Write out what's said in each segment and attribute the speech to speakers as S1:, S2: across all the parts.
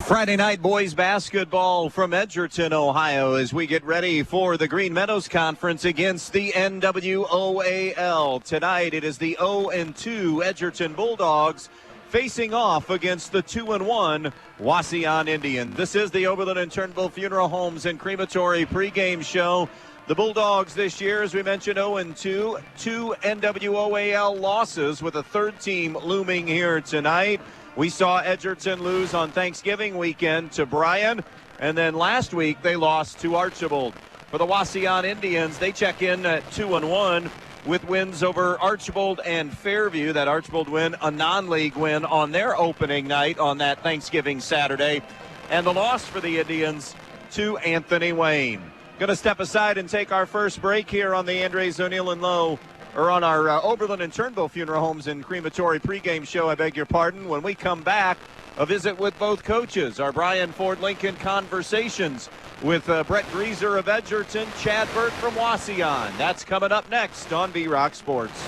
S1: Friday night boys basketball from Edgerton, Ohio, as we get ready for the Green Meadows Conference against the NWOAL. Tonight it is the 0-2 Edgerton Bulldogs facing off against the 2-1 Wauseon Indians. This is the Oberlin and Turnbull Funeral Homes and Crematory pregame show. The Bulldogs this year, as we mentioned, 0-2, 2 NWOAL losses with a third team looming here tonight. We saw Edgerton lose on Thanksgiving weekend to Bryan, and then last week they lost to Archibald. For the Wauseon Indians, they check in at 2-1 with wins over Archibald and Fairview. That Archibald win, a non-league win on their opening night on that Thanksgiving Saturday. And the loss for the Indians to Anthony Wayne. Going to step aside and take our first break here on the Andres O'Neill and Lowe, or on our Oberlin and Turnbull Funeral Homes and Crematory pregame show, I beg your pardon. When we come back, a visit with both coaches. Our Brian Ford Lincoln conversations with Brett Greaser of Edgerton, Chad Burt from Wauseon. That's coming up next on B-Rock Sports.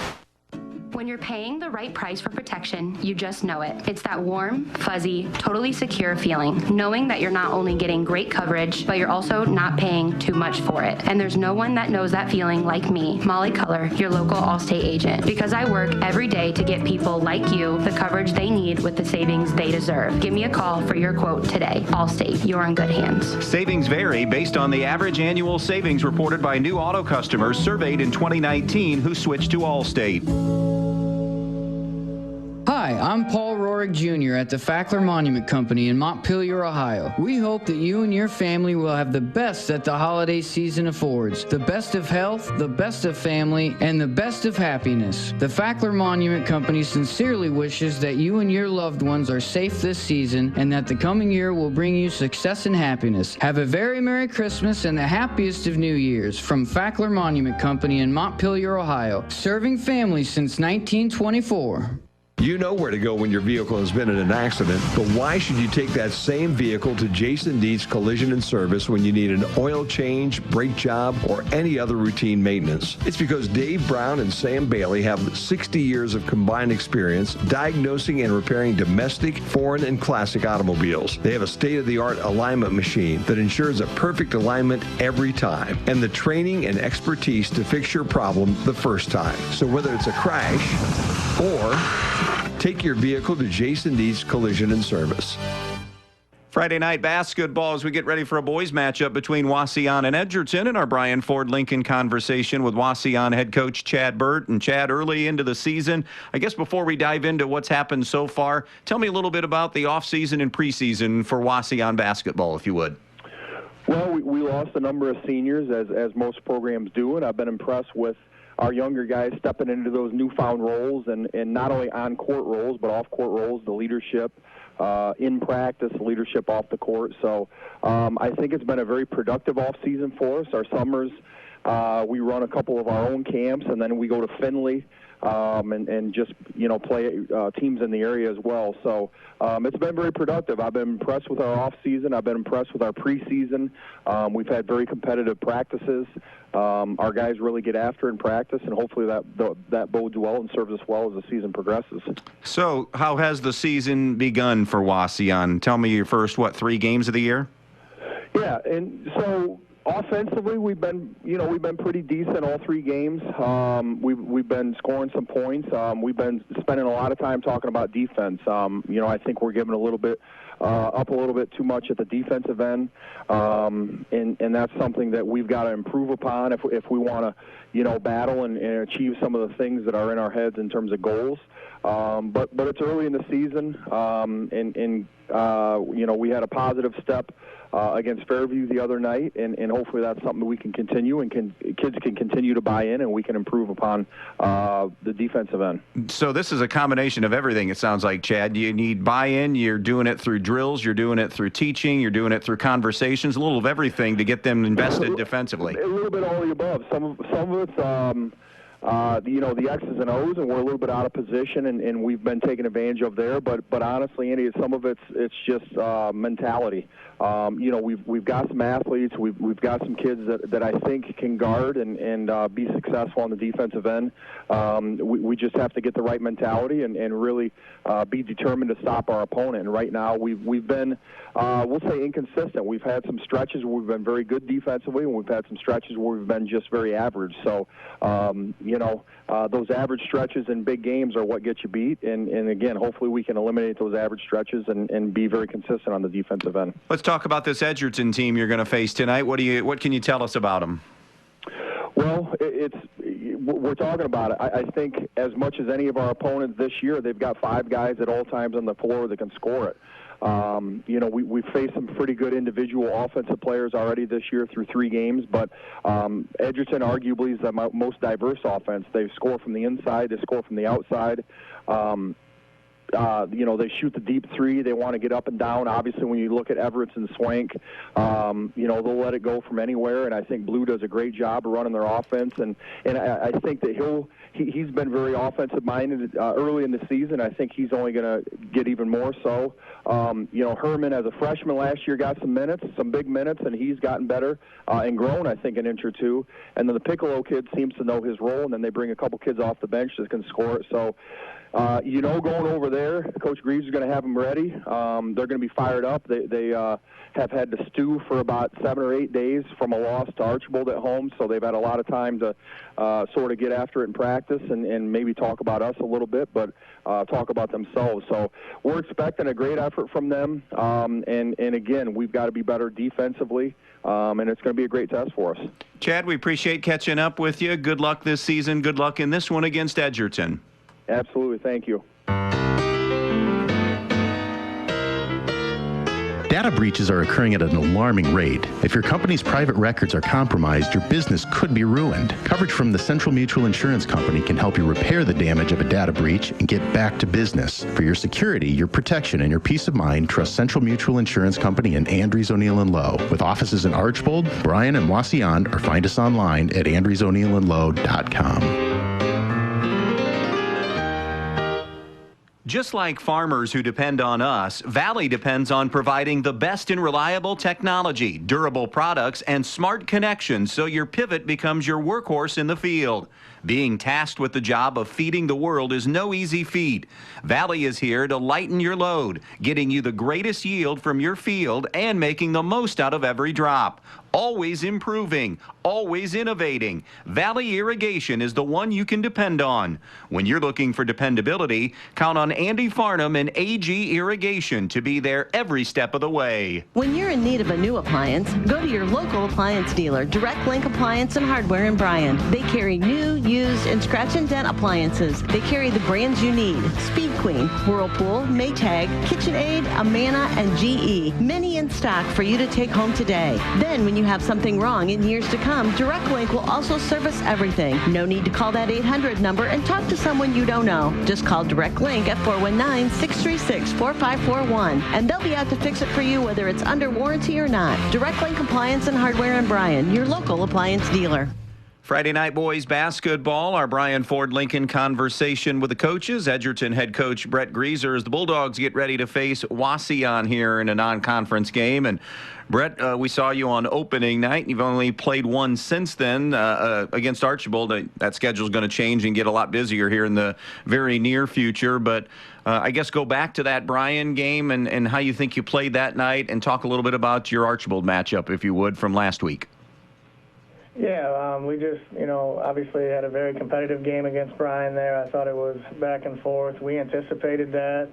S2: When you're paying the right price for protection, you just know it. It's that warm, fuzzy, totally secure feeling, knowing that you're not only getting great coverage, but you're also not paying too much for it. And there's no one that knows that feeling like me, Molly Culler, your local Allstate agent, because I work every day to get people like you the coverage they need with the savings they deserve. Give me a call for your quote today. Allstate, you're in good hands.
S3: Savings vary based on the average annual savings reported by new auto customers surveyed in 2019 who switched to Allstate.
S4: Hi, I'm Paul Rohrig Jr. at the Fackler Monument Company in Montpelier, Ohio. We hope that you and your family will have the best that the holiday season affords. The best of health, the best of family, and the best of happiness. The Fackler Monument Company sincerely wishes that you and your loved ones are safe this season and that the coming year will bring you success and happiness. Have a very Merry Christmas and the happiest of New Years from Fackler Monument Company in Montpelier, Ohio. Serving families since 1924.
S5: You know where to go when your vehicle has been in an accident, but why should you take that same vehicle to Jason Dietz Collision and Service when you need an oil change, brake job, or any other routine maintenance? It's because Dave Brown and Sam Bailey have 60 years of combined experience diagnosing and repairing domestic, foreign, and classic automobiles. They have a state-of-the-art alignment machine that ensures a perfect alignment every time, and the training and expertise to fix your problem the first time. So whether it's a crash or take your vehicle to Jason Dietz Collision and Service.
S3: Friday night basketball as we get ready for a boys matchup between Wauseon and Edgerton, and our Brian Ford Lincoln conversation with Wauseon head coach Chad Burt. And Chad, early into the season, I guess before we dive into what's happened so far, tell me a little bit about the offseason and preseason for Wauseon basketball, if you would.
S6: Well, we lost a number of seniors, as most programs do, and I've been impressed with our younger guys stepping into those newfound roles, and not only on-court roles, but off-court roles, the leadership in practice, leadership off the court. So I think it's been a very productive off-season for us. Our summers, we run a couple of our own camps, and then we go to Findlay and just, play teams in the area as well. So it's been very productive. I've been impressed with our off-season. I've been impressed with our preseason. We've had very competitive practices. Our guys really get after in practice, and hopefully that bodes well and serves us well as the season progresses.
S3: So how has the season begun for Wauseon? Tell me your first, 3 games of the year? Yeah,
S6: and so offensively, we've been pretty decent all 3 games. We've been scoring some points. We've been spending a lot of time talking about defense. I think we're giving a little bit too much at the defensive end, and that's something that we've got to improve upon if we want to, battle and achieve some of the things that are in our heads in terms of goals. But it's early in the season, and we had a positive step against Fairview the other night, and hopefully that's something we can continue, and kids can continue to buy in, and we can improve upon the defensive end.
S3: So this is a combination of everything, it sounds like, Chad. You need buy-in, you're doing it through drills, you're doing it through teaching, you're doing it through conversations, a little of everything to get them invested defensively.
S6: A little bit all of the above. Some of it's the X's and O's, and we're a little bit out of position, and we've been taken advantage of there. But honestly, Andy, some of it's just mentality. We've got some athletes, we've got some kids that I think can guard and be successful on the defensive end. We just have to get the right mentality and really be determined to stop our opponent. And right now, we've been, we'll say, inconsistent. We've had some stretches where we've been very good defensively, and we've had some stretches where we've been just very average. So, those average stretches in big games are what get you beat. And again, hopefully we can eliminate those average stretches and be very consistent on the defensive end.
S3: Let's talk about this Edgerton team you're going to face tonight. What can you tell us about them?
S6: Well, we're talking about it. I think as much as any of our opponents this year, they've got 5 guys at all times on the floor that can score it. We've faced some pretty good individual offensive players already this year through 3 games, but Edgerton arguably is the most diverse offense. They score from the inside, they score from the outside. They shoot the deep 3. They want to get up and down. Obviously, when you look at Everett and Swank, they'll let it go from anywhere. And I think Blue does a great job of running their offense. And I think that he's been very offensive-minded early in the season. I think he's only going to get even more so. Herman, as a freshman last year, got some minutes, some big minutes, and he's gotten better and grown, I think, an inch or two. And then the Piccolo kid seems to know his role, and then they bring a couple kids off the bench that can score it. So, going over there, Coach Greaves is going to have them ready. They're going to be fired up. They have had to stew for about 7 or 8 days from a loss to Archibald at home, so they've had a lot of time to sort of get after it in practice and maybe talk about us a little bit, but talk about themselves. So we're expecting a great effort from them, and again, we've got to be better defensively, and it's going to be a great test for us.
S3: Chad, we appreciate catching up with you. Good luck this season. Good luck in this one against Edgerton.
S6: Absolutely. Thank you.
S7: Data breaches are occurring at an alarming rate. If your company's private records are compromised, your business could be ruined. Coverage from the Central Mutual Insurance Company can help you repair the damage of a data breach and get back to business. For your security, your protection, and your peace of mind, trust Central Mutual Insurance Company in Andrews, O'Neill & Lowe. With offices in Archbold, Bryan, and Wauseon, or find us online at andrewsoneillandlowe.com.
S3: Just like farmers who depend on us, Valley depends on providing the best in reliable technology, durable products, and smart connections so your pivot becomes your workhorse in the field. Being tasked with the job of feeding the world is no easy feat. Valley is here to lighten your load, getting you the greatest yield from your field and making the most out of every drop. Always improving, always innovating. Valley Irrigation is the one you can depend on. When you're looking for dependability, count on Andy Farnham and AG Irrigation to be there every step of the way.
S8: When you're in need of a new appliance, go to your local appliance dealer, Direct Link Appliance and Hardware in Bryan. They carry new, used, and scratch and dent appliances. They carry the brands you need: Speed Queen, Whirlpool, Maytag, KitchenAid, Amana, and GE. Many in stock for you to take home today. Then when you have something wrong in years to come, Direct Link will also service everything. No need to call that 800 number and talk to someone you don't know. Just call Direct Link at 419-636-4541, and they'll be out to fix it for you whether it's under warranty or not. Direct Link Appliance and Hardware in Bryan, your local appliance dealer.
S3: Friday night boys basketball, our Brian Ford Lincoln conversation with the coaches. Edgerton head coach Brett Grieser as the Bulldogs get ready to face Wauseon here in a non-conference game. And Brett, we saw you on opening night. You've only played one since then against Archibald. That schedule is going to change and get a lot busier here in the very near future. But I guess go back to that Brian game and how you think you played that night, and talk a little bit about your Archibald matchup, if you would, from last week.
S9: Yeah, we just, obviously had a very competitive game against Bryan there. I thought it was back and forth. We anticipated that.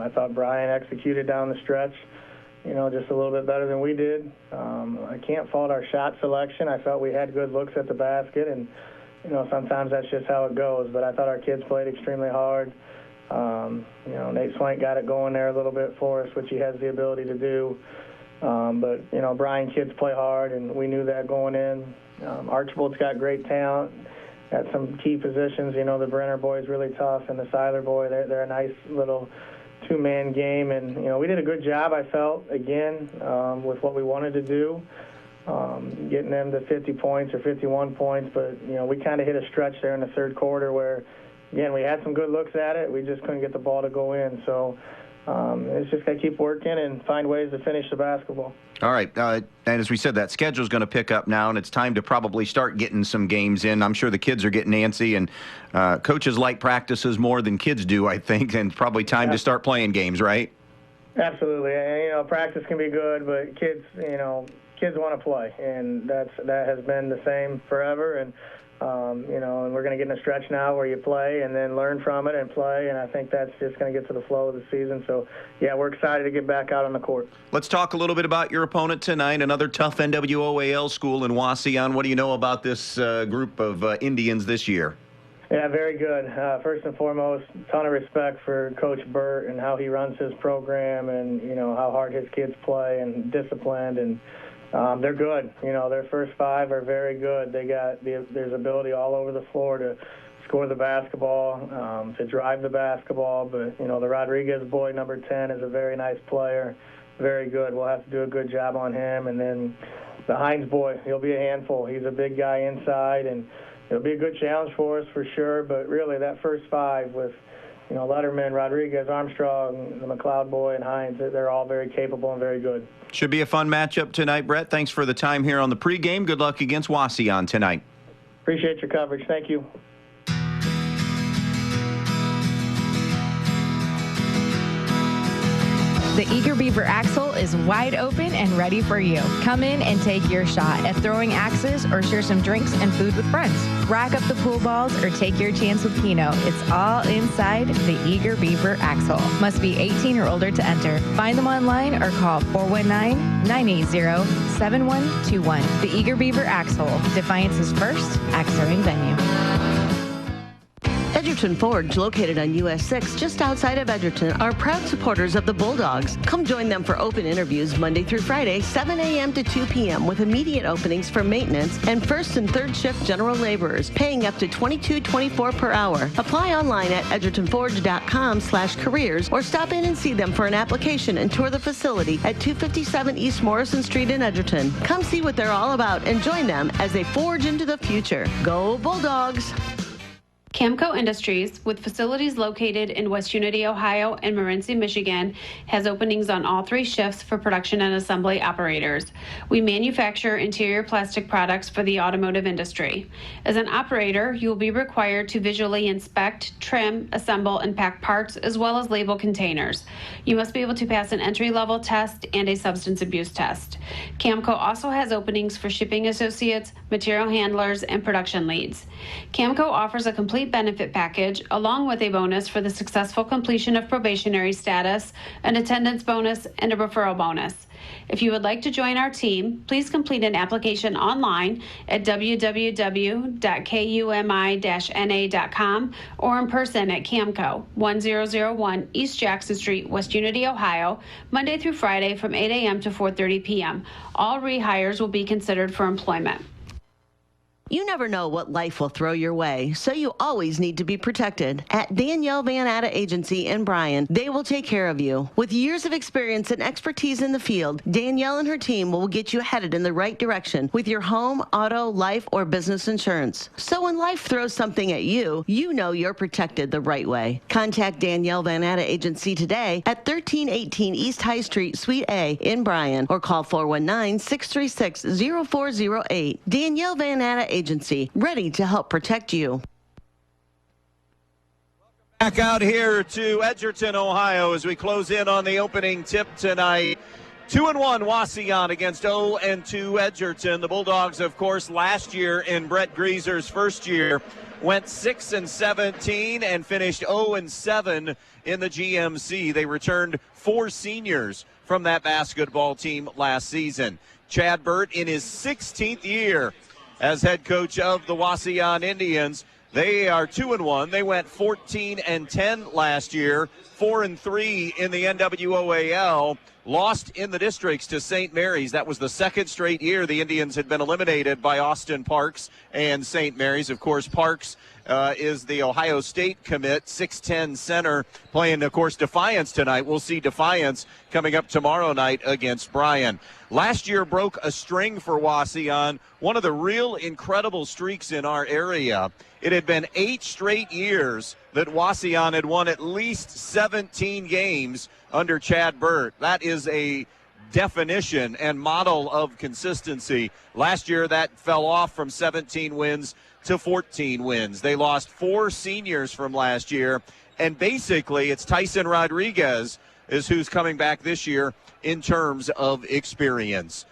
S9: I thought Bryan executed down the stretch, just a little bit better than we did. I can't fault our shot selection. I felt we had good looks at the basket, and, sometimes that's just how it goes. But I thought our kids played extremely hard. Nate Swank got it going there a little bit for us, which he has the ability to do. But Bryan kids play hard, and we knew that going in. Archibald's got great talent at some key positions. The Brenner boy's really tough, and the Seiler boy, they're a nice little two-man game. And, we did a good job, I felt, again, with what we wanted to do. getting them to 50 points or 51 points. But, we kind of hit a stretch there in the third quarter where, again, we had some good looks at it. We just couldn't get the ball to go in. So it's just got to keep working and find ways to finish the basketball.
S3: All right. And as we said, that schedule's going to pick up now, and it's time to probably start getting some games in. I'm sure the kids are getting antsy, and coaches like practices more than kids do, I think, and it's probably time to start playing games, right?
S9: Absolutely. And, practice can be good, but kids want to play, and that has been the same forever. And and we're going to get in a stretch now where you play and then learn from it and play, and I think that's just going to get to the flow of the season. So, yeah, we're excited to get back out on the court.
S3: Let's talk a little bit about your opponent tonight, another tough NWOAL school in Wauseon. What do you know about this group of Indians this year?
S9: Yeah, very good. First and foremost, ton of respect for Coach Burt and how he runs his program and, how hard his kids play and disciplined, and they're good. Their first five are very good. There's ability all over the floor to score the basketball, to drive the basketball. But, the Rodriguez boy, number 10, is a very nice player, very good. We'll have to do a good job on him. And then the Hines boy, he'll be a handful. He's a big guy inside, and it'll be a good challenge for us for sure. But really, that first five with, Letterman, Rodriguez, Armstrong, the McLeod boy, and Hines, they're all very capable and very good.
S3: Should be a fun matchup tonight, Brett. Thanks for the time here on the pregame. Good luck against Wauseon tonight.
S9: Appreciate your coverage. Thank you.
S10: The Eager Beaver Axle is wide open and ready for you. Come in and take your shot at throwing axes or share some drinks and food with friends. Rack up the pool balls or take your chance with Keno. It's all inside the Eager Beaver Axle. Must be 18 or older to enter. Find them online or call 419-980-7121. The Eager Beaver Axle, Defiance's first axe throwing venue.
S8: Edgerton Forge, located on US 6 just outside of Edgerton, are proud supporters of the Bulldogs. Come join them for open interviews Monday through Friday, 7 a.m. to 2 p.m. with immediate openings for maintenance and first and third shift general laborers, paying up to $22.24 per hour. Apply online at edgertonforge.com/careers or stop in and see them for an application and tour the facility at 257 East Morrison Street in Edgerton. Come see what they're all about and join them as they forge into the future. Go Bulldogs!
S2: Camco Industries, with facilities located in West Unity, Ohio and Morenci, Michigan, has openings on all three shifts for production and assembly operators. We manufacture interior plastic products for the automotive industry. As an operator, you will be required to visually inspect, trim, assemble, and pack parts, as well as label containers. You must be able to pass an entry-level test and a substance abuse test. Camco also has openings for shipping associates, material handlers, and production leads. Camco offers a complete benefit package along with a bonus for the successful completion of probationary status, an attendance bonus, and a referral bonus. If you would like to join our team, please complete an application online at www.kumi-na.com or in person at Camco, 1001 East Jackson Street, West Unity, Ohio, Monday through Friday from 8 a.m. to 4:30 p.m. All rehires will be considered for employment.
S8: You never know what life will throw your way, so you always need to be protected. At Danielle Van Atta Agency in Bryan, they will take care of you. With years of experience and expertise in the field, Danielle and her team will get you headed in the right direction with your home, auto, life, or business insurance. So when life throws something at you, you know you're protected the right way. Contact Danielle Van Atta Agency today at 1318 East High Street, Suite A in Bryan, or call 419-636-0408. Danielle Van Atta Agency, ready to help protect you.
S1: Back out here to Edgerton, Ohio, as we close in on the opening tip tonight. 2-1 Wauseon against 0-2 Edgerton. The Bulldogs, of course, last year in Brett Greaser's first year went 6-17 and finished 0-7 in the GMC. They returned 4 seniors from that basketball team last season. Chad Burt in his 16th year as head coach of the Wauseon Indians. They are 2-1. They went 14-10 last year, 4-3 in the NWOAL. lost in the districts to St. Mary's. That was the second straight year the Indians had been eliminated by Austin Parks and St. Mary's. Of course, Parks is the Ohio State commit, 6'10 center, playing, of course, Defiance tonight. We'll see Defiance coming up tomorrow night against Bryan. Last year broke a string for Wauseon, one of the real incredible streaks in our area. It had been 8 straight years that Wauseon had won at least 17 games under Chad Burt. That is a definition and model of consistency. Last year that fell off from 17 wins to 14 wins. They lost 4 seniors from last year, and basically it's Tyson Rodriguez is who's coming back this year in terms of experience.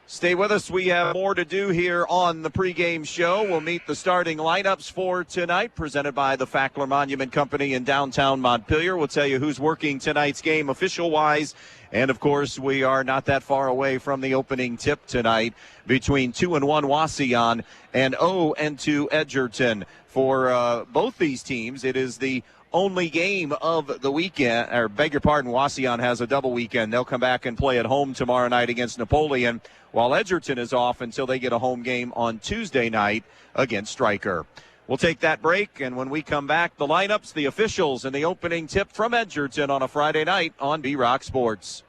S1: Stay with us. We have more to do here on the pregame show. We'll meet the starting lineups for tonight, presented by the Fackler Monument Company in downtown Montpelier. We'll tell you who's working tonight's game official-wise. And, of course, we are not that far away from the opening tip tonight between 2-1 Wauseon and 0-2 Edgerton. For both these teams, it is the only game of the weekend, or beg your pardon, Wauseon has a double weekend. They'll come back and play at home tomorrow night against Napoleon, while Edgerton is off until they get a home game on Tuesday night against Stryker. We'll take that break, and when we come back, the lineups, the officials, and the opening tip from Edgerton on a Friday night on B-Rock Sports.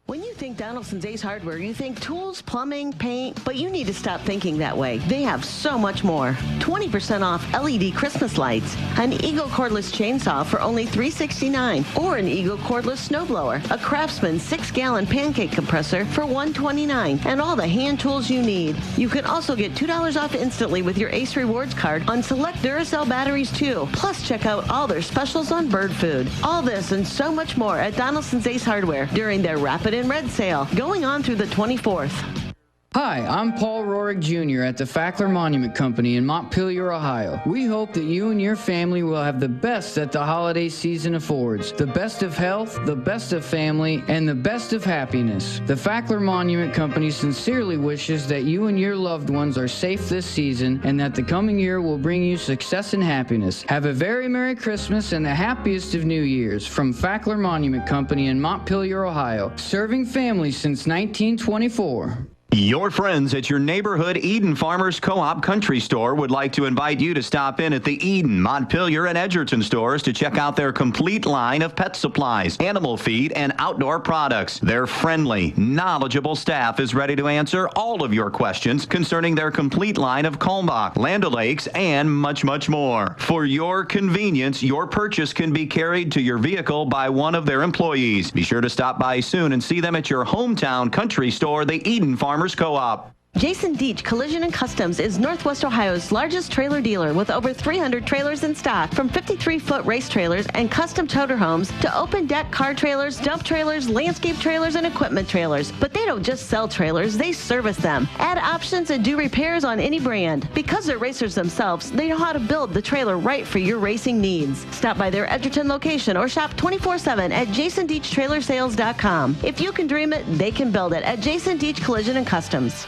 S8: When you think Donaldson's Ace Hardware, you think tools, plumbing, paint, but you need to stop thinking that way. They have so much more. 20% off LED Christmas lights, an Eagle cordless chainsaw for only $369, or an Eagle cordless snowblower, a Craftsman 6-gallon pancake compressor for $129, and all the hand tools you need. You can also get $2 off instantly with your Ace Rewards card on select Duracell batteries too. Plus, check out all their specials on bird food. All this and so much more at Donaldson's Ace Hardware during their Rapid in Red sale going on through the 24th.
S4: Hi, I'm Paul Rorick Jr. at the Fackler Monument Company in Montpelier, Ohio. We hope that you and your family will have the best that the holiday season affords. The best of health, the best of family, and the best of happiness. The Fackler Monument Company sincerely wishes that you and your loved ones are safe this season and that the coming year will bring you success and happiness. Have a very Merry Christmas and the happiest of New Years from Fackler Monument Company in Montpelier, Ohio, serving families since 1924.
S3: Your friends at your neighborhood Eden Farmers Co-op Country Store would like to invite you to stop in at the Eden, Montpelier, and Edgerton stores to check out their complete line of pet supplies, animal feed, and outdoor products. Their friendly, knowledgeable staff is ready to answer all of your questions concerning their complete line of Kalmbach, Land O'Lakes, and much, much more. For your convenience, your purchase can be carried to your vehicle by one of their employees. Be sure to stop by soon and see them at your hometown country store, the Eden Farmers Co-op.
S8: Jason Deach Collision and Customs is Northwest Ohio's largest trailer dealer with over 300 trailers in stock, from 53-foot race trailers and custom toter homes to open deck car trailers, dump trailers, landscape trailers, and equipment trailers. But they don't just sell trailers, they service them, add options, and do repairs on any brand. Because they're racers themselves, they know how to build the trailer right for your racing needs. Stop by their Edgerton location or shop 24/7 at jasondeachtrailersales.com. If you can dream it, they can build it at Jason Deach Collision and Customs.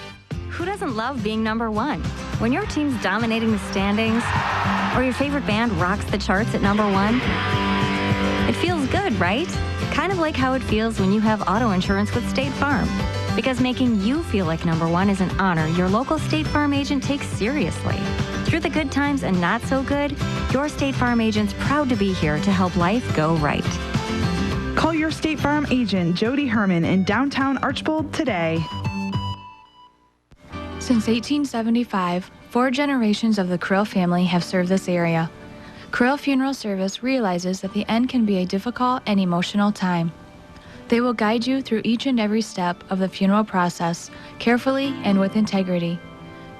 S11: Who doesn't love being number one? When your team's dominating the standings, or your favorite band rocks the charts at number one, it feels good, right? Kind of like how it feels when you have auto insurance with State Farm. Because making you feel like number one is an honor your local State Farm agent takes seriously. Through the good times and not so good, your State Farm agent's proud to be here to help life go right.
S12: Call your State Farm agent, Jody Herman, in downtown Archbold today.
S10: Since 1875, 4 generations of the Krill family have served this area. Krill Funeral Service realizes that the end can be a difficult and emotional time. They will guide you through each and every step of the funeral process, carefully and with integrity.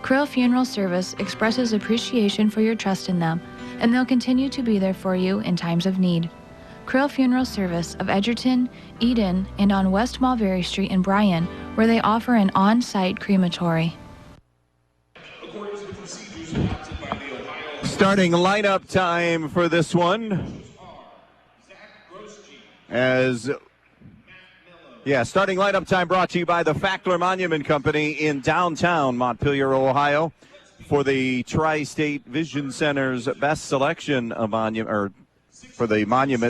S10: Krill Funeral Service expresses appreciation for your trust in them, and they'll continue to be there for you in times of need. Krill Funeral Service of Edgerton, Eden, and on West Mulberry Street in Bryan, where they offer an on-site crematory.
S1: Starting lineup time for this one. Starting lineup time brought to you by the Fackler Monument Company in downtown Montpelier, Ohio, for the Tri-State Vision Center's best selection of for the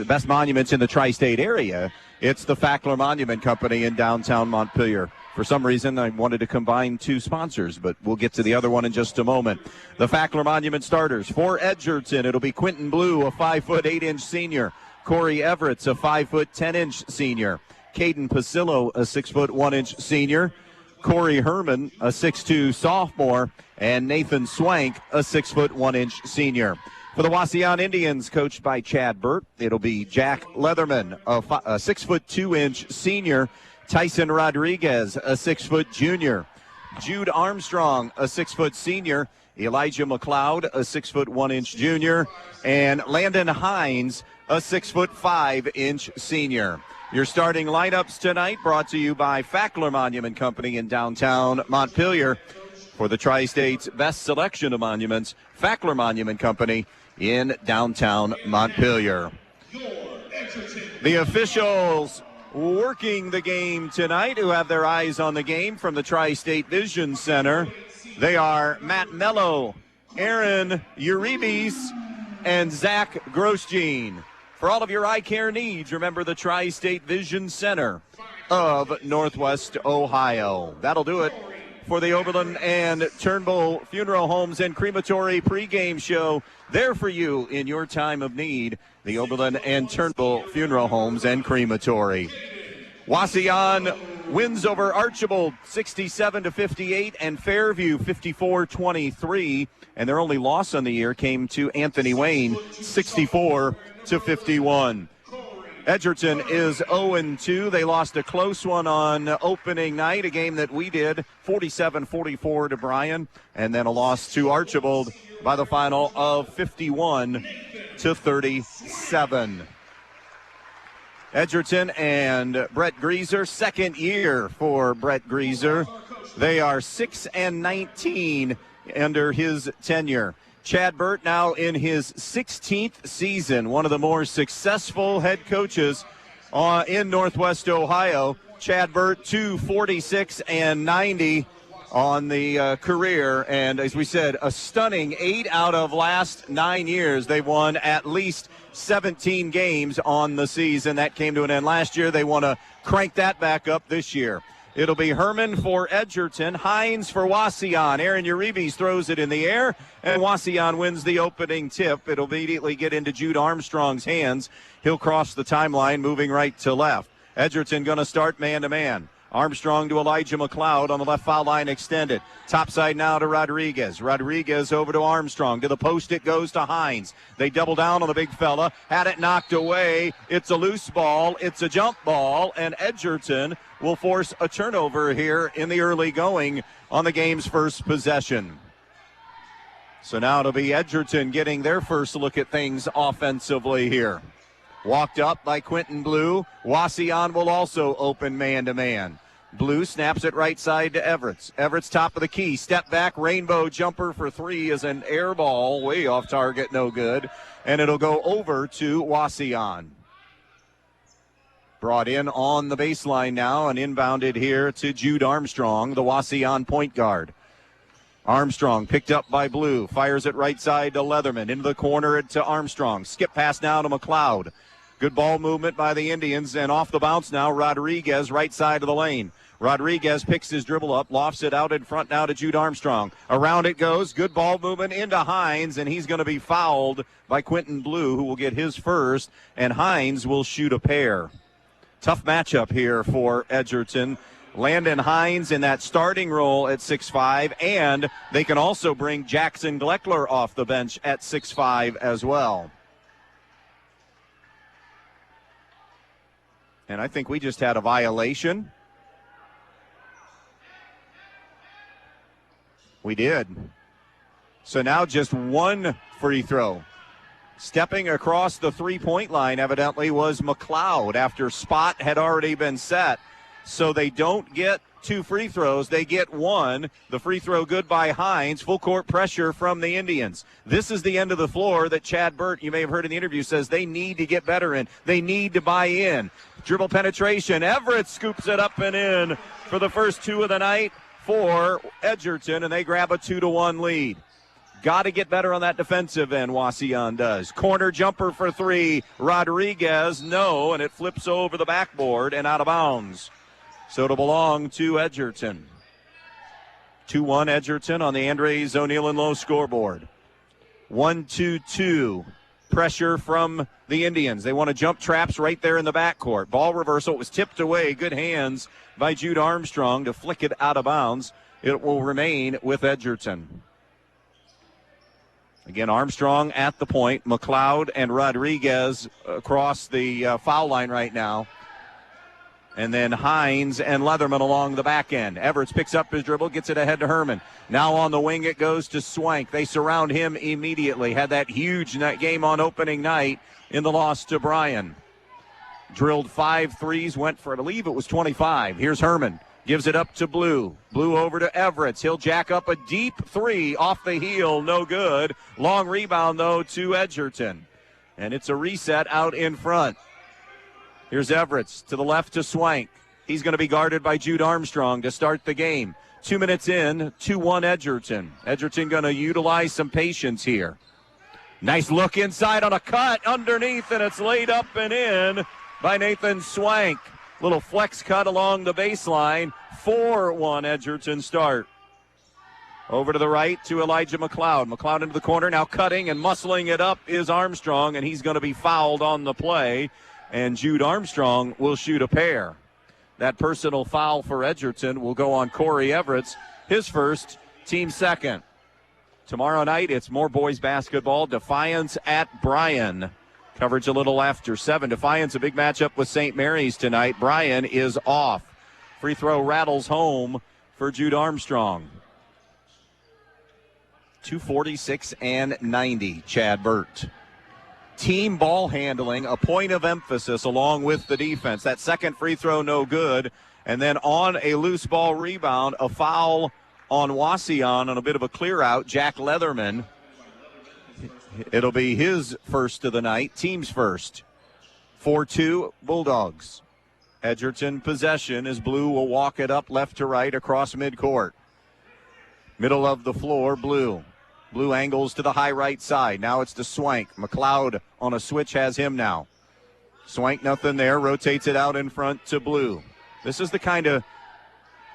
S1: best monuments in the tri-state area, it's the Fackler Monument Company in downtown Montpelier. For some reason, I wanted to combine two sponsors, but we'll get to the other one in just a moment. The Fackler Monument starters for Edgerton, it'll be Quentin Blue, a 5'8" 8-inch senior. Corey Everett's a 5' 10" senior. Caden Pasillo, a 6' 1" senior. Corey Herman, a 6'2" sophomore. And Nathan Swank, a 6' 1" senior. For the Wauseon Indians, coached by Chad Burt, it'll be Jack Leatherman, a 6' 2" senior. Tyson Rodriguez, a 6' junior. Jude Armstrong, a 6' senior. Elijah McLeod, a 6' 1" junior. And Landon Hines, a 6' 5" senior. Your starting lineups tonight brought to you by Fackler Monument Company in downtown Montpelier. For the Tri-State's best selection of monuments, Fackler Monument Company in downtown Montpelier. The officials working the game tonight, who have their eyes on the game from the Tri-State Vision Center. They are Matt Mello, Aaron Uribes, and Zach Grosjean. For all of your eye care needs, remember the Tri-State Vision Center of Northwest Ohio. That'll do it for the Oberlin and Turnbull Funeral Homes and Crematory pregame show. There for you in your time of need, the Oberlin and Turnbull Funeral Homes and Crematory. Wauseon wins over Archibald 67-58 and Fairview 54-23. And their only loss on the year came to Anthony Wayne 64-51. Edgerton is 0-2. They lost a close one on opening night, a game that we did, 47-44 to Bryan, and then a loss to Archibald by the final of 51-37. Edgerton and Brett Greaser, second year for Brett Greaser. They are 6-19 under his tenure. Chad Burt now in his 16th season, one of the more successful head coaches in Northwest Ohio. Chad Burt, 246-90 on the career. And as we said, a stunning 8 out of last 9 years. They've won at least 17 games on the season. That came to an end last year. They want to crank that back up this year. It'll be Herman for Edgerton, Hines for Wauseon. Aaron Uribes throws it in the air, and Wauseon wins the opening tip. It'll immediately get into Jude Armstrong's hands. He'll cross the timeline, moving right to left. Edgerton going to start man-to-man. Armstrong to Elijah McLeod on the left foul line extended. Top side now to Rodriguez. Rodriguez over to Armstrong. To the post it goes to Hines. They double down on the big fella. Had it knocked away. It's a loose ball. It's a jump ball. And Edgerton will force a turnover here in the early going on the game's first possession. So now it'll be Edgerton getting their first look at things offensively here. Walked up by Quentin Blue. Wauseon will also open man-to-man. Blue snaps it right side to Everetts. Everetts top of the key. Step back, rainbow jumper for three is an air ball. Way off target, no good. And it'll go over to Wauseon. Brought in on the baseline now and inbounded here to Jude Armstrong, the Wauseon point guard. Armstrong picked up by Blue. Fires it right side to Leatherman. Into the corner to Armstrong. Skip pass now to McLeod. Good ball movement by the Indians, and off the bounce now, Rodriguez, right side of the lane. Rodriguez picks his dribble up, lofts it out in front now to Jude Armstrong. Around it goes, good ball movement into Hines, and he's going to be fouled by Quentin Blue, who will get his first, and Hines will shoot a pair. Tough matchup here for Edgerton. Landon Hines in that starting role at 6'5", and they can also bring Jackson Gleckler off the bench at 6'5" as well. And I think we just had a violation. We did. So now just one free throw. Stepping across the three-point line evidently was McLeod after spot had already been set. So they don't get two free throws. They get one. The free throw good by Hines. Full court pressure from the Indians. This is the end of the floor that Chad Burt, you may have heard in the interview, says they need to get better in. They need to buy in. Dribble penetration. Everett scoops it up and in for the first two of the night for Edgerton, and they grab a 2-1 lead. got to get better on that defensive end, Wauseon does. Corner jumper for three. Rodriguez, no, and it flips over the backboard and out of bounds. So it'll belong to Edgerton. 2-1 Edgerton on the Andres O'Neill and Low scoreboard. 1-2-2. Pressure from the Indians. They want to jump traps right there in the backcourt. Ball reversal. It was tipped away. Good hands by Jude Armstrong to flick it out of bounds. It will remain with Edgerton. Again, Armstrong at the point. McLeod and Rodriguez across the foul line right now. And then Hines and Leatherman along the back end. Everts picks up his dribble, gets it ahead to Herman. Now on the wing it goes to Swank. They surround him immediately. Had that huge game on opening night in the loss to Bryan. Drilled 5 threes, went for, I believe it was 25. Here's Herman. Gives it up to Blue. Blue over to Everett. He'll jack up a deep three off the heel. No good. Long rebound, though, to Edgerton. And it's a reset out in front. Here's Everett to the left to Swank. He's going to be guarded by Jude Armstrong to start the game. 2 minutes in, 2-1 Edgerton. Edgerton going to utilize some patience here. Nice look inside on a cut underneath, and it's laid up and in by Nathan Swank. Little flex cut along the baseline. 4-1 Edgerton start. Over to the right to Elijah McLeod. McLeod into the corner, now cutting and muscling it up is Armstrong, and he's going to be fouled on the play. And Jude Armstrong will shoot a pair. That personal foul for Edgerton will go on Corey Everett, his first, team second. Tomorrow night, it's more boys basketball. Defiance at Bryan. Coverage a little after 7. Defiance, a big matchup with St. Mary's tonight. Bryan is off. Free throw rattles home for Jude Armstrong. 2:46 and 90, Chad Burt. Team ball handling, a point of emphasis along with the defense. That second free throw, no good. And then on a loose ball rebound, a foul on Wauseon on a bit of a clear out. Jack Leatherman. It'll be his first of the night, team's first. 4-2 Bulldogs. Edgerton possession as Blue will walk it up left to right across midcourt. Middle of the floor, Blue. Blue angles to the high right side. Now it's to Swank. McLeod on a switch has him now. Swank, nothing there. Rotates it out in front to Blue. This is the kind of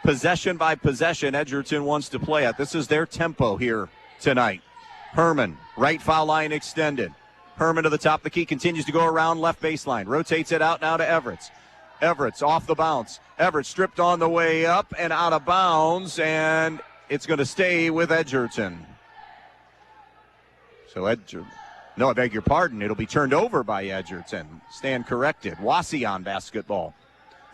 S1: possession by possession Edgerton wants to play at. This is their tempo here tonight. Herman, right foul line extended. Herman to the top of the key, continues to go around left baseline. Rotates it out now to Everett. Everett off the bounce. Everett stripped on the way up and out of bounds, and it's going to stay with Edgerton. So I beg your pardon. It'll be turned over by Edgerton. Stand corrected. Wauseon basketball.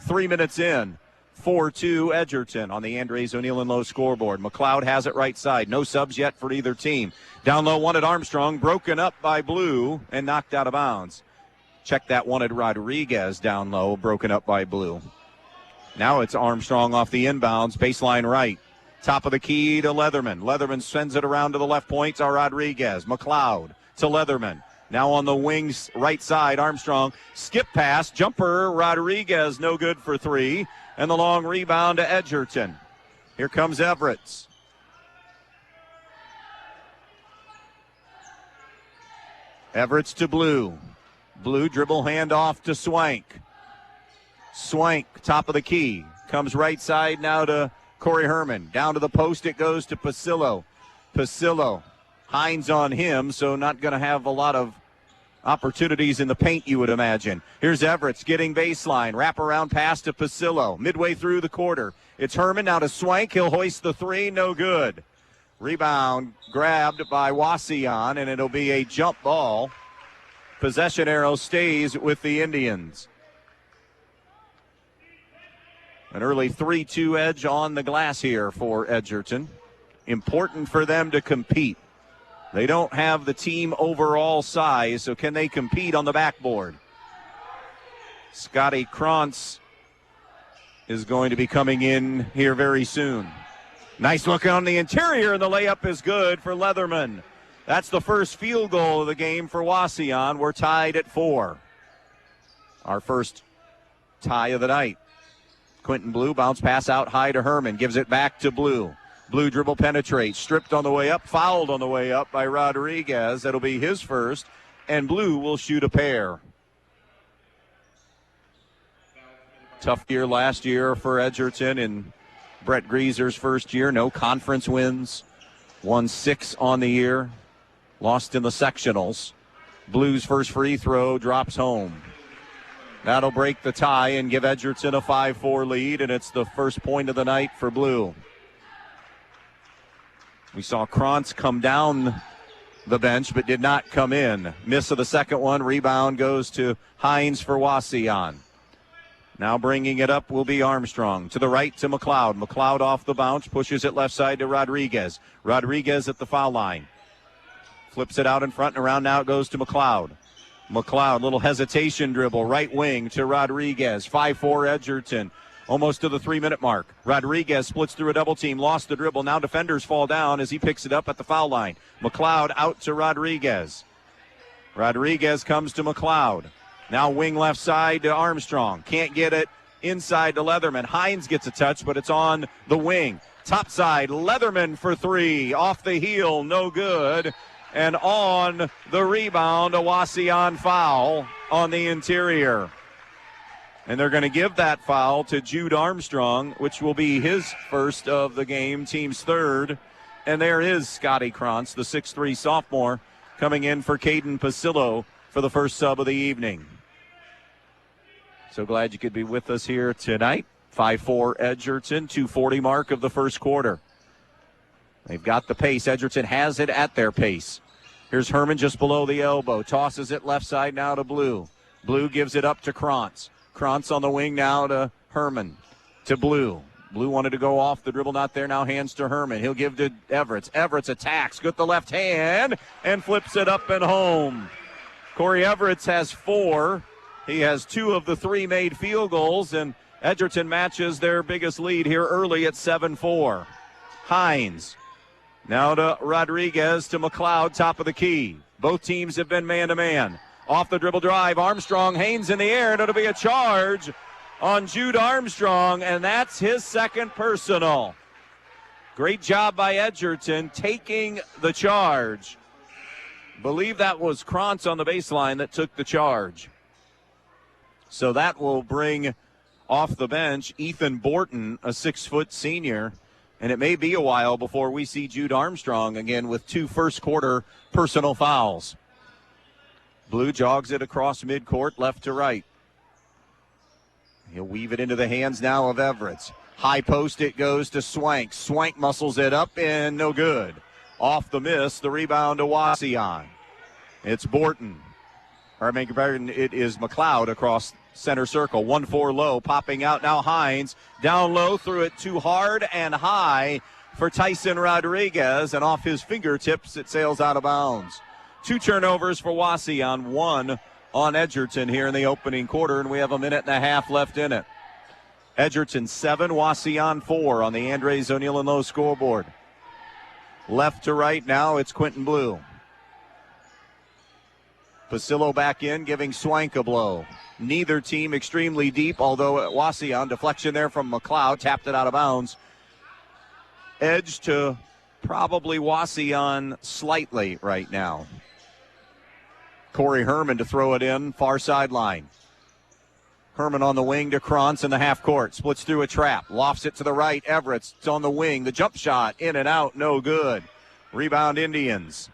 S1: 3 minutes in. 4-2 Edgerton on the Andres O'Neill and Low scoreboard. McLeod has it right side. No subs yet for either team. Down low, wanted Armstrong. Broken up by Blue and knocked out of bounds. Check that, wanted Rodriguez down low. Broken up by Blue. Now it's Armstrong off the inbounds. Baseline right. Top of the key to Leatherman. Leatherman sends it around to the left point to Rodriguez. McLeod to Leatherman. Now on the wings, right side, Armstrong. Skip pass, jumper, Rodriguez, no good for 3. And the long rebound to Edgerton. Here comes Everett. Everett to Blue. Blue dribble handoff to Swank. Swank, top of the key. Comes right side now to Corey Herman. Down to the post it goes to Pasillo. Pasillo. Hines on him, so not going to have a lot of opportunities in the paint, you would imagine. Here's Everett getting baseline. Wraparound pass to Pasillo. Midway through the quarter. It's Herman now to Swank. He'll hoist the 3. No good. Rebound grabbed by Wauseon, and it'll be a jump ball. Possession arrow stays with the Indians. An early 3-2 edge on the glass here for Edgerton. Important for them to compete. They don't have the team overall size, so can they compete on the backboard? Scotty Krantz is going to be coming in here very soon. Nice look on the interior, and the layup is good for Leatherman. That's the first field goal of the game for Wauseon. We're tied at 4. Our first tie of the night. Quentin Blue, bounce pass out high to Herman. Gives it back to Blue. Blue dribble penetrates, stripped on the way up, fouled on the way up by Rodriguez. That'll be his first, and Blue will shoot a pair. Tough year last year for Edgerton in Brett Grieser's first year. No conference wins. Won 6 on the year. Lost in the sectionals. Blue's first free throw drops home. That'll break the tie and give Edgerton a 5-4 lead, and it's the first point of the night for Blue. We saw Krantz come down the bench but did not come in. Miss of the second one. Rebound goes to Hines for Wauseon. Now bringing it up will be Armstrong. To the right to McLeod. McLeod off the bounce, pushes it left side to Rodriguez. Rodriguez at the foul line. Flips it out in front and around. Now it goes to McLeod. McLeod, little hesitation dribble, right wing to Rodriguez. 5-4 Edgerton. Almost to the 3-minute mark. Rodriguez splits through a double team, lost the dribble. Now defenders fall down as he picks it up at the foul line. McLeod out to Rodriguez. Rodriguez comes to McLeod. Now wing left side to Armstrong. Can't get it inside to Leatherman. Hines gets a touch, but it's on the wing. Top side, Leatherman for 3. Off the heel, no good. And on the rebound, a Wauseon foul on the interior. And they're going to give that foul to Jude Armstrong, which will be his first of the game, team's third. And there is Scotty Krantz, the 6'3 sophomore, coming in for Caden Pasillo for the first sub of the evening. So glad you could be with us here tonight. 5-4 Edgerton, 2:40 mark of the first quarter. They've got the pace. Edgerton has it at their pace. Here's Herman just below the elbow. Tosses it left side now to Blue. Blue gives it up to Krantz. Krantz on the wing now to Herman. To Blue. Blue wanted to go off the dribble, not there. Now hands to Herman. He'll give to Everett. Everett attacks. Good the left hand and flips it up and home. Corey Everett has 4. He has 2 of the 3 made field goals, and Edgerton matches their biggest lead here early at 7-4. Hines. Now to Rodriguez to McLeod, top of the key. Both teams have been man-to-man. Off the dribble drive, Armstrong, Haynes in the air, and it'll be a charge on Jude Armstrong, and that's his second personal. Great job by Edgerton taking the charge. Believe that was Krantz on the baseline that took the charge. So that will bring off the bench Ethan Borton, a 6-foot senior. And it may be a while before we see Jude Armstrong again with 2 first-quarter personal fouls. Blue jogs it across midcourt, left to right. He'll weave it into the hands now of Everett. High post it goes to Swank. Swank muscles it up and no good. Off the miss, the rebound to Wauseon. It's Borton. It is McLeod across center circle. 1-4 low, popping out now Hines. Down low, threw it too hard and high for Tyson Rodriguez, and off his fingertips it sails out of bounds. 2 turnovers for Wauseon, 1 on Edgerton here in the opening quarter, and we have a minute and a half left in it. Edgerton 7, Wauseon 4 on the Andres O'Neill and Lowe scoreboard. Left to right now, it's Quentin Blue. Pasillo back in, giving Swank a blow. Neither team extremely deep, although at Wauseon, deflection there from McLeod, tapped it out of bounds. Edge to probably Wauseon slightly right now. Corey Herman to throw it in, far sideline. Herman on the wing to Krantz in the half court. Splits through a trap. Lofts it to the right. Everett's on the wing. The jump shot in and out. No good. Rebound Indians.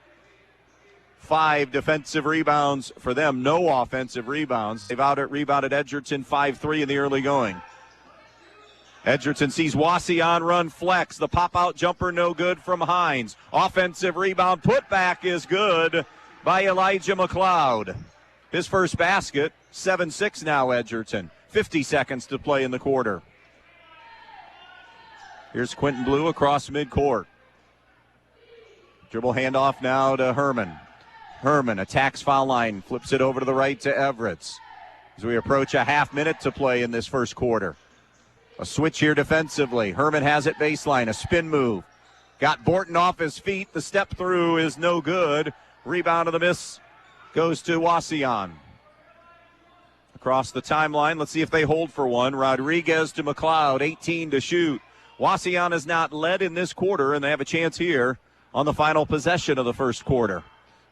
S1: 5 defensive rebounds for them. No offensive rebounds. They've rebounded Edgerton 5-3 in the early going. Edgerton sees Wauseon run flex. The pop-out jumper no good from Hines. Offensive rebound. Putback is good by Elijah McLeod. His first basket. 7-6 now Edgerton. 50 seconds to play in the quarter. Here's Quentin Blue across midcourt. Dribble handoff now to Herman. Herman attacks foul line, flips it over to the right to Everett. As we approach a half minute to play in this first quarter. A switch here defensively. Herman has it baseline, a spin move. Got Borton off his feet. The step through is no good. Rebound of the miss goes to Wauseon. Across the timeline, let's see if they hold for one. Rodriguez to McLeod, 18 to shoot. Wauseon has not led in this quarter, and they have a chance here on the final possession of the first quarter.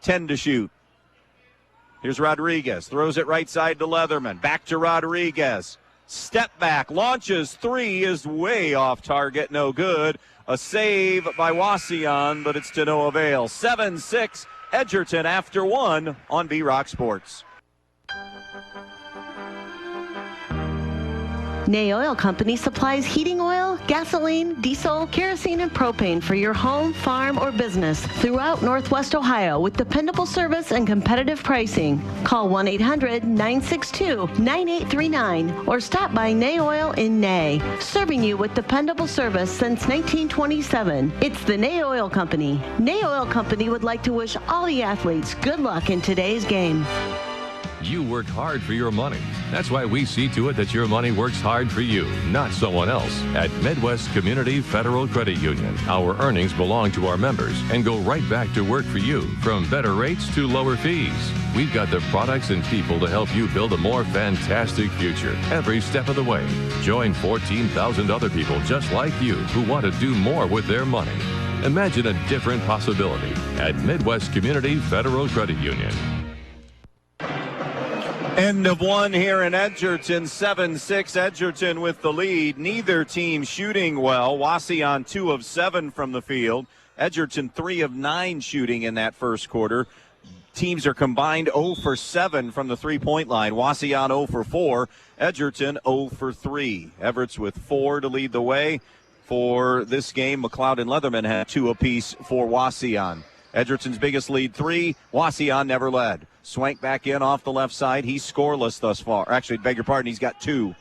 S1: 10 to shoot. Here's Rodriguez. Throws it right side to Leatherman. Back to Rodriguez. Step back. Launches. Three is way off target. No good. A save by Wauseon, but it's to no avail. 7-6 Edgerton after one on B-Rock Sports.
S8: Nay Oil Company supplies heating oil, gasoline, diesel, kerosene, and propane for your home, farm, or business throughout Northwest Ohio with dependable service and competitive pricing. Call 1-800-962-9839 or stop by Nay Oil in Nay, serving you with dependable service since 1927. It's the Nay Oil Company. Nay Oil Company would like to wish all the athletes good luck in today's game.
S13: You worked hard for your money. That's why we see to it that your money works hard for you, not someone else. At Midwest Community Federal Credit Union, our earnings belong to our members and go right back to work for you, from better rates to lower fees. We've got the products and people to help you build a more fantastic future every step of the way. Join 14,000 other people just like you who want to do more with their money. Imagine a different possibility at Midwest Community Federal Credit Union.
S1: End of one here in Edgerton. 7-6 Edgerton with the lead. Neither team shooting well. Wauseon 2 of 7 from the field. Edgerton 3 of 9 shooting in that first quarter. Teams are combined 0 for 7 from the three-point line. Wauseon 0 for 4. Edgerton 0 for 3. Everett's with 4 to lead the way. For this game, McLeod and Leatherman had 2 apiece for Wauseon. Edgerton's biggest lead 3. Wauseon never led. Swank back in off the left side. He's scoreless thus far. Actually, beg your pardon, he's got 2.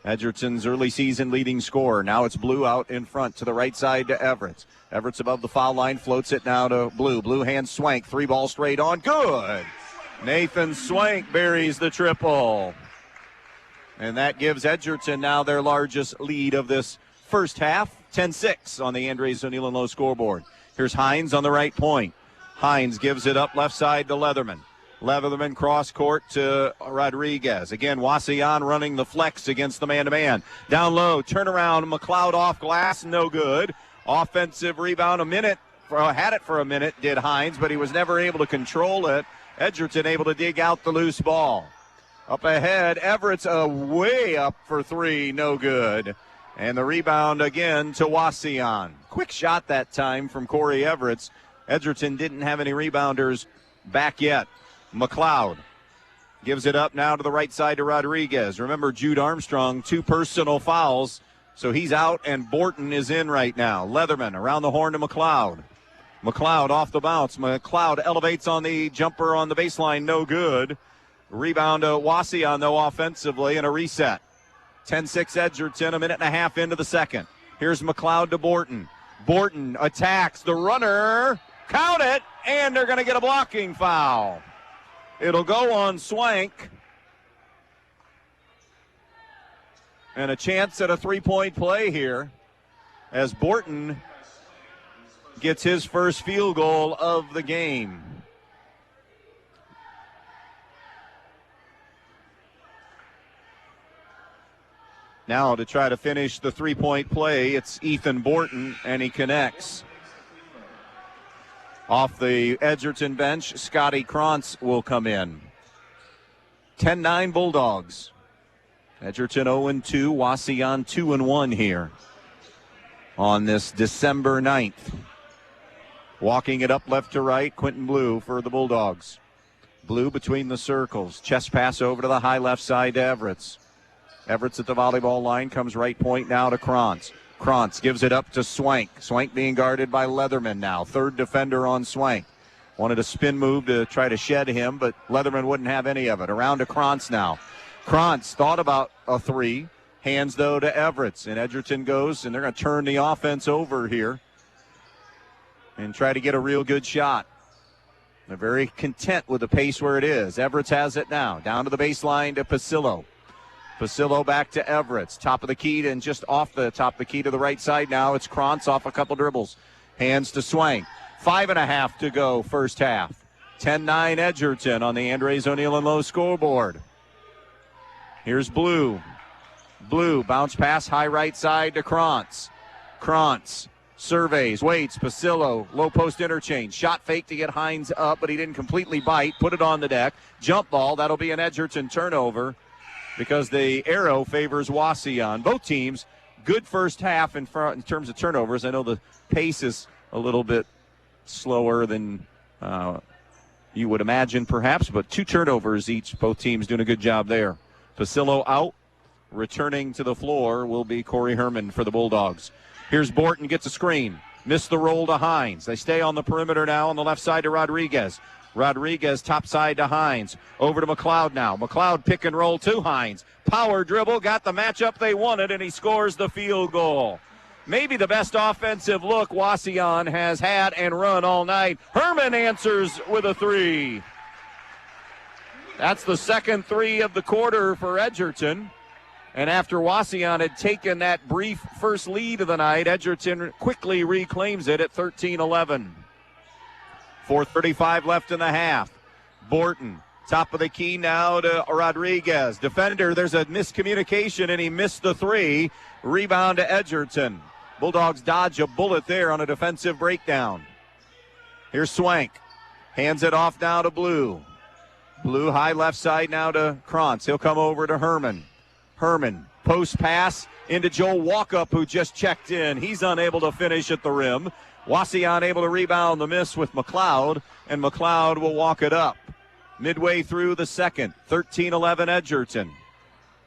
S1: Edgerton's early season leading scorer. Now it's Blue out in front to the right side to Everett. Everett's above the foul line, floats it now to Blue. Blue hands Swank. 3 ball straight on. Good. Nathan Swank buries the triple. And that gives Edgerton now their largest lead of this first half. 10-6 on the Andres O'Neill and Low scoreboard. Here's Hines on the right point. Hines gives it up left side to Leatherman. Leatherman cross court to Rodriguez. Again, Wauseon running the flex against the man-to-man. Down low, turnaround, McLeod off glass, no good. Offensive rebound, had it for a minute, did Hines, but he was never able to control it. Edgerton able to dig out the loose ball. Up ahead, Everett's way up for 3, no good. And the rebound again to Wauseon. Quick shot that time from Corey Everett's. Edgerton didn't have any rebounders back yet. McLeod gives it up now to the right side to Rodriguez. Remember, Jude Armstrong, 2 personal fouls, so he's out, and Borton is in right now. Leatherman around the horn to McLeod. McLeod off the bounce. McLeod elevates on the jumper on the baseline, no good. Rebound to Wauseon, though, offensively, and a reset. 10-6 Edgerton, a minute and a half into the second. Here's McLeod to Borton. Borton attacks the runner. Count it, and they're going to get a blocking foul. It'll go on Swank. And a chance at a 3-point play here as Borton gets his first field goal of the game. Now to try to finish the 3-point play, it's Ethan Borton, and he connects. Off the Edgerton bench, Scotty Krantz will come in. 10-9 Bulldogs. Edgerton 0-2, Wauseon 2-1 here on this December 9th. Walking it up left to right, Quentin Blue for the Bulldogs. Blue between the circles. Chest pass over to the high left side to Everett's. Everett's at the volleyball line, comes right point now to Krantz. Krantz gives it up to Swank. Swank being guarded by Leatherman now. 3rd defender on Swank. Wanted a spin move to try to shed him, but Leatherman wouldn't have any of it. Around to Krantz now. Krantz thought about a 3. Hands, though, to Everett's. And Edgerton goes, and they're going to turn the offense over here and try to get a real good shot. They're very content with the pace where it is. Everett's has it now. Down to the baseline to Pasillo. Pasillo back to Everett's. Top of the key and just off the top of the key to the right side now. It's Krantz off a couple dribbles. Hands to Swank. 5.5 to go first half. 10-9 Edgerton on the Andres O'Neill and Low scoreboard. Here's Blue. Blue bounce pass high right side to Krantz. Krantz surveys, waits, Pasillo, low post interchange. Shot fake to get Hines up, but he didn't completely bite. Put it on the deck. Jump ball, that'll be an Edgerton turnover because the arrow favors Wauseon. Both teams, good first half in terms of turnovers. I know the pace is a little bit slower than you would imagine perhaps, but 2 turnovers each. Both teams doing a good job there. Pasillo out. Returning to the floor will be Corey Herman for the Bulldogs. Here's Borton, gets a screen. Missed the roll to Hines. They stay on the perimeter now on the left side to Rodriguez. Rodriguez top side to Hines. Over to McLeod now. McLeod pick and roll to Hines. Power dribble, got the matchup they wanted, and he scores the field goal. Maybe the best offensive look Wauseon has had and run all night. Herman answers with a 3. That's the second 3 of the quarter for Edgerton. And after Wauseon had taken that brief first lead of the night, Edgerton quickly reclaims it at 13-11. 4:35 left in the half. Borton, top of the key now to Rodriguez. Defender, there's a miscommunication, and he missed the 3. Rebound to Edgerton. Bulldogs dodge a bullet there on a defensive breakdown. Here's Swank. Hands it off now to Blue. Blue high left side now to Krantz. He'll come over to Herman. Herman, post pass into Joel Walkup, who just checked in. He's unable to finish at the rim. Wauseon able to rebound the miss with McLeod, and McLeod will walk it up. Midway through the second, 13-11 Edgerton.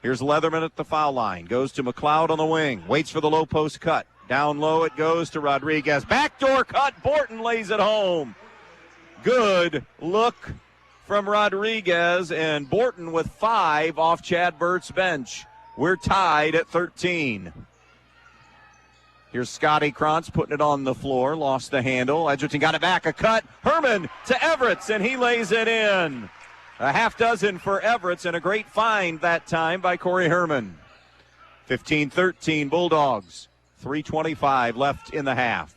S1: Here's Leatherman at the foul line. Goes to McLeod on the wing. Waits for the low post cut. Down low it goes to Rodriguez. Backdoor cut. Borton lays it home. Good look from Rodriguez, and Borton with 5 off Chad Burt's bench. We're tied at 13. Here's Scotty Krantz putting it on the floor. Lost the handle. Edgerton got it back. A cut. Herman to Everett, and he lays it in. A half dozen for Everett, and a great find that time by Corey Herman. 15-13 Bulldogs. 3:25 left in the half.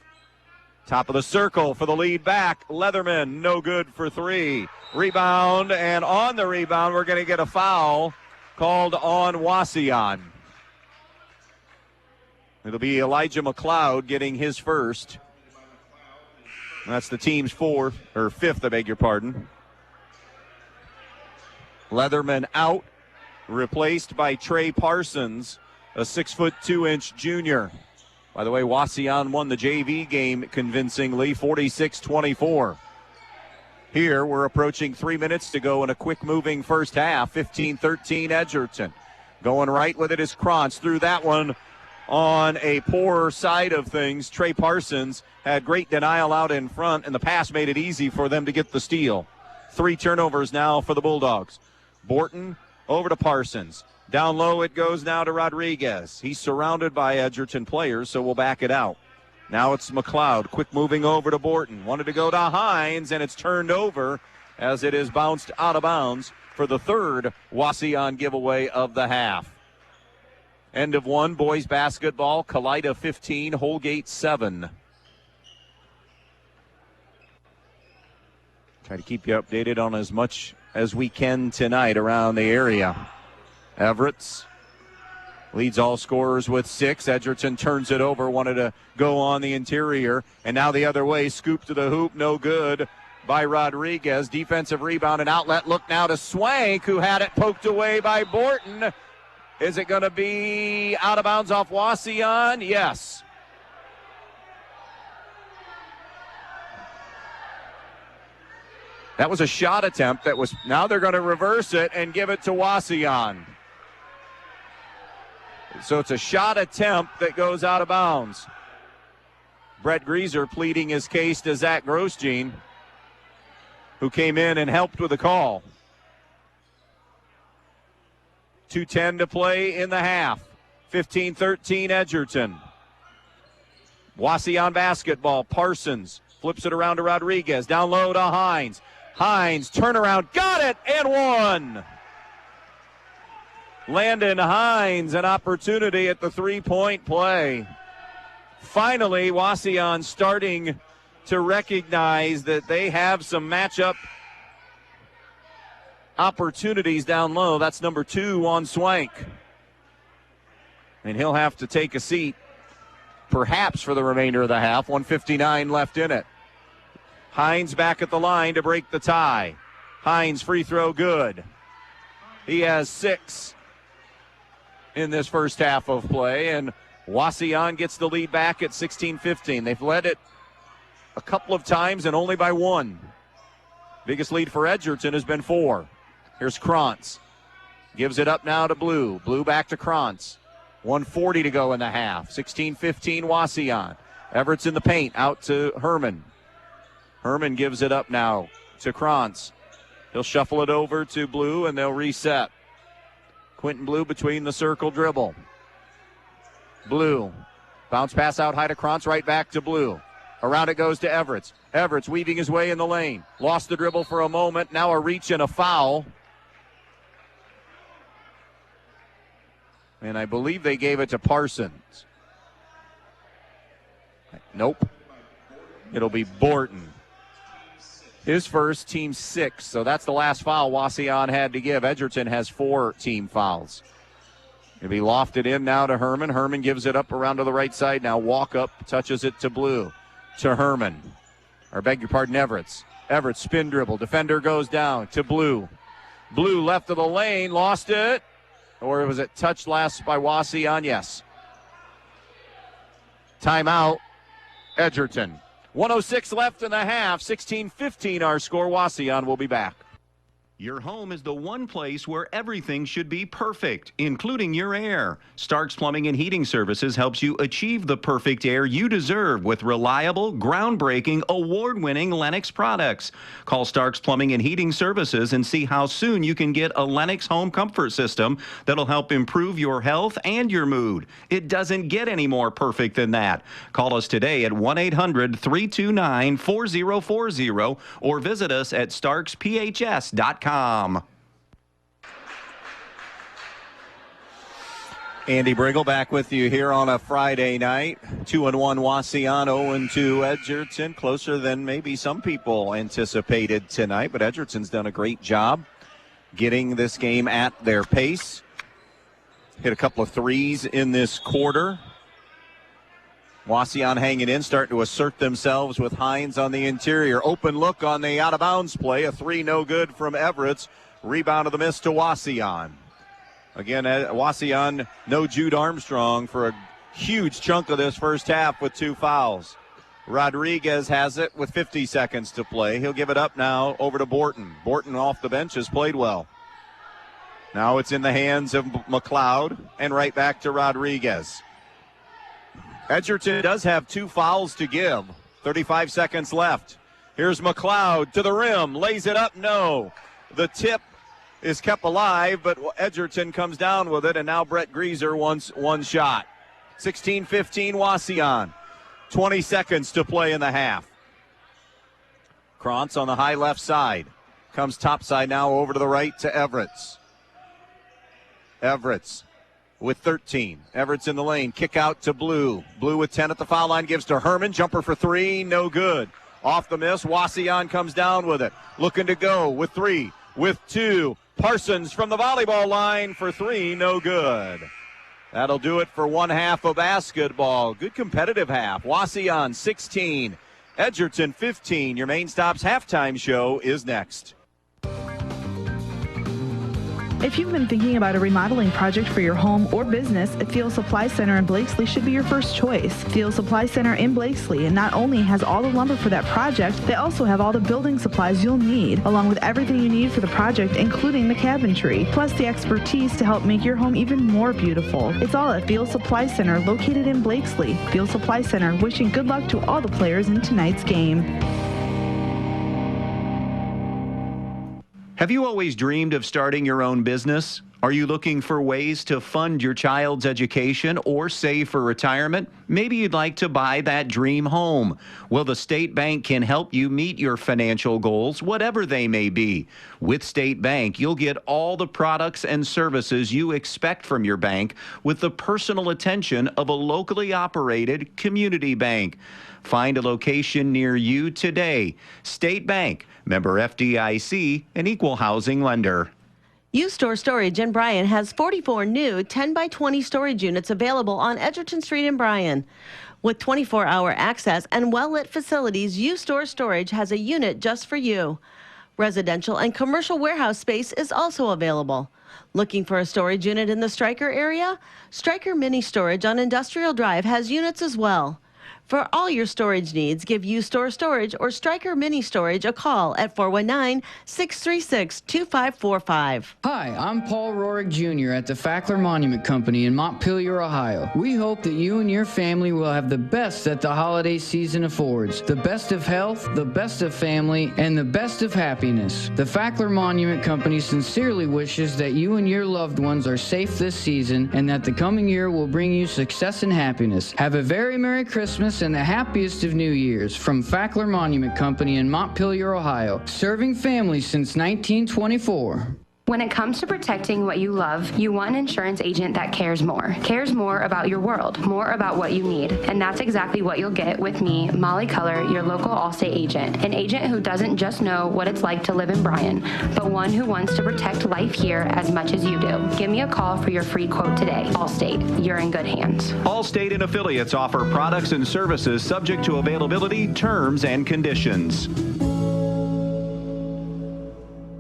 S1: Top of the circle for the lead back. Leatherman, no good for 3. Rebound, and on the rebound, we're going to get a foul called on Wauseon. It'll be Elijah McLeod getting his first. That's the team's 5th, I beg your pardon. Leatherman out, replaced by Trey Parsons, a 6'2" junior. By the way, Wauseon won the JV game convincingly, 46-24. Here, we're approaching 3 minutes to go in a quick-moving first half, 15-13 Edgerton. Going right with it is Krantz. Through that one on a poor side of things. Trey Parsons had great denial out in front, and the pass made it easy for them to get the steal. 3 turnovers now for the Bulldogs. Borton over to Parsons. Down low it goes now to Rodriguez. He's surrounded by Edgerton players, so we'll back it out. Now it's McLeod, quick moving over to Borton. Wanted to go to Hines, and it's turned over as it is bounced out of bounds for the 3rd Wauseon giveaway of the half. End of 1, boys basketball, Kalida 15, Holgate 7. Try to keep you updated on as much as we can tonight around the area. Everett leads all scorers with 6. Edgerton turns it over, wanted to go on the interior, and now the other way, scoop to the hoop, no good by Rodriguez. Defensive rebound and outlet look now to Swank, who had it poked away by Borton. Is it going to be out of bounds off Wauseon? Yes. That was a shot attempt that was, now they're going to reverse it and give it to Wauseon. So it's a shot attempt that goes out of bounds. Brett Grieser pleading his case to Zach Grosjean, who came in and helped with the call. 2:10 to play in the half. 15-13 Edgerton. Wauseon basketball. Parsons flips it around to Rodriguez. Down low to Hines. Hines, turnaround, got it, and one. Landon Hines, an opportunity at the three-point play. Finally, Wauseon starting to recognize that they have some matchup opportunities down low. That's number 2 on Swank. And he'll have to take a seat. perhaps for the remainder of the half. 1:59 left in it. Hines back at the line to break the tie. Hines free throw good. He has 6 in this first half of play, and Wauseon gets the lead back at 16-15. They've led it a couple of times and only by 1. Biggest lead for Edgerton has been 4. Here's Krantz. Gives it up now to Blue. Blue back to Krantz. 1:40 to go in the half. 16-15 Wauseon. Everett's in the paint. Out to Herman. Herman gives it up now to Krantz. He'll shuffle it over to Blue, and they'll reset. Quentin Blue between the circle dribble. Blue. Bounce pass out high to Krantz, right back to Blue. Around it goes to Everett. Everett's weaving his way in the lane. Lost the dribble for a moment. Now a reach and a foul. And I believe they gave it to Parsons. Nope. It'll be Borton. His first, team 6. So that's the last foul Wauseon had to give. Edgerton has 4 team fouls. It'll be lofted in now to Herman. Herman gives it up around to the right side. Now walk up, touches it to Blue. To Herman. Or beg your pardon, Everett. Everett spin dribble. Defender goes down to Blue. Blue left of the lane, lost it. Or was it touched last by Wauseon? Yes. Timeout, Edgerton. 1:06 left in the half. 16-15 our score. Wauseon will be back.
S3: Your home is the one place where everything should be perfect, including your air. Starks Plumbing and Heating Services helps you achieve the perfect air you deserve with reliable, groundbreaking, award-winning Lennox products. Call Starks Plumbing and Heating Services and see how soon you can get a Lennox home comfort system that'll help improve your health and your mood. It doesn't get any more perfect than that. Call us today at 1-800-329-4040 or visit us at starksphs.com.
S1: Andy Brigle back with you here on a Friday night. 2-1 Wauseon, 0-2 Edgerton. Closer than maybe some people anticipated tonight, but Edgerton's done a great job getting this game at their pace. Hit a couple of threes in this quarter. Wauseon hanging in, starting to assert themselves with Hines on the interior. Open look on the out-of-bounds play. A 3 no good from Everett. Rebound of the miss to Wauseon. Again, Wauseon, no Jude Armstrong for a huge chunk of this first half with 2 fouls. Rodriguez has it with 50 seconds to play. He'll give it up now over to Borton. Borton off the bench has played well. Now it's in the hands of McLeod and right back to Rodriguez. Edgerton does have 2 fouls to give. 35 seconds left. Here's McLeod to the rim. Lays it up. No. The tip is kept alive, but Edgerton comes down with it, and now Brett Grieser wants 1 shot. 16-15 Wauseon. 20 seconds to play in the half. Krantz on the high left side. Comes topside now over to the right to Everett. Everett with 13. Everett's in the lane. Kick out to Blue. Blue with 10 at the foul line. Gives to Herman. Jumper for 3. No good. Off the miss. Wauseon comes down with it. Looking to go with 3. With 2. Parsons from the volleyball line for 3. No good. That'll do it for one half of basketball. Good competitive half. Wauseon 16. Edgerton 15. Your Main Stop's halftime show is next.
S12: If you've been thinking about a remodeling project for your home or business, Field Supply Center in Blakesley should be your first choice. Field Supply Center in Blakesley not only has all the lumber for that project, they also have all the building supplies you'll need, along with everything you need for the project, including the cabinetry, plus the expertise to help make your home even more beautiful. It's all at Field Supply Center, located in Blakesley. Field Supply Center, wishing good luck to all the players in tonight's game.
S3: Have you always dreamed of starting your own business? Are you looking for ways to fund your child's education or save for retirement? Maybe you'd like to buy that dream home. Well, the State Bank can help you meet your financial goals, whatever they may be. With State Bank, you'll get all the products and services you expect from your bank with the personal attention of a locally operated community bank. Find a location near you today. State Bank, member FDIC, an equal housing lender.
S8: U-Store Storage in Bryan has 44 new 10 by 20 storage units available on Edgerton Street in Bryan. With 24-hour access and well-lit facilities, U-Store Storage has a unit just for you. Residential and commercial warehouse space is also available. Looking for a storage unit in the Stryker area? Stryker Mini Storage on Industrial Drive has units as well. For all your storage needs, give U-Store Storage or Stryker Mini Storage a call at 419-636-2545.
S4: Hi, I'm Paul Roerick Jr. at the Fackler Monument Company in Montpelier, Ohio. We hope that you and your family will have the best that the holiday season affords. The best of health, the best of family, and the best of happiness. The Fackler Monument Company sincerely wishes that you and your loved ones are safe this season and that the coming year will bring you success and happiness. Have a very Merry Christmas and the happiest of New Years from Fackler Monument Company in Montpelier, Ohio, serving families since 1924.
S2: When it comes to protecting what you love, you want an insurance agent that cares more about your world, more about what you need. And that's exactly what you'll get with me, Molly Culler, your local Allstate agent. An agent who doesn't just know what it's like to live in Bryan, but one who wants to protect life here as much as you do. Give me a call for your free quote today. Allstate, you're in good hands.
S3: Allstate and affiliates offer products and services subject to availability, terms, and conditions.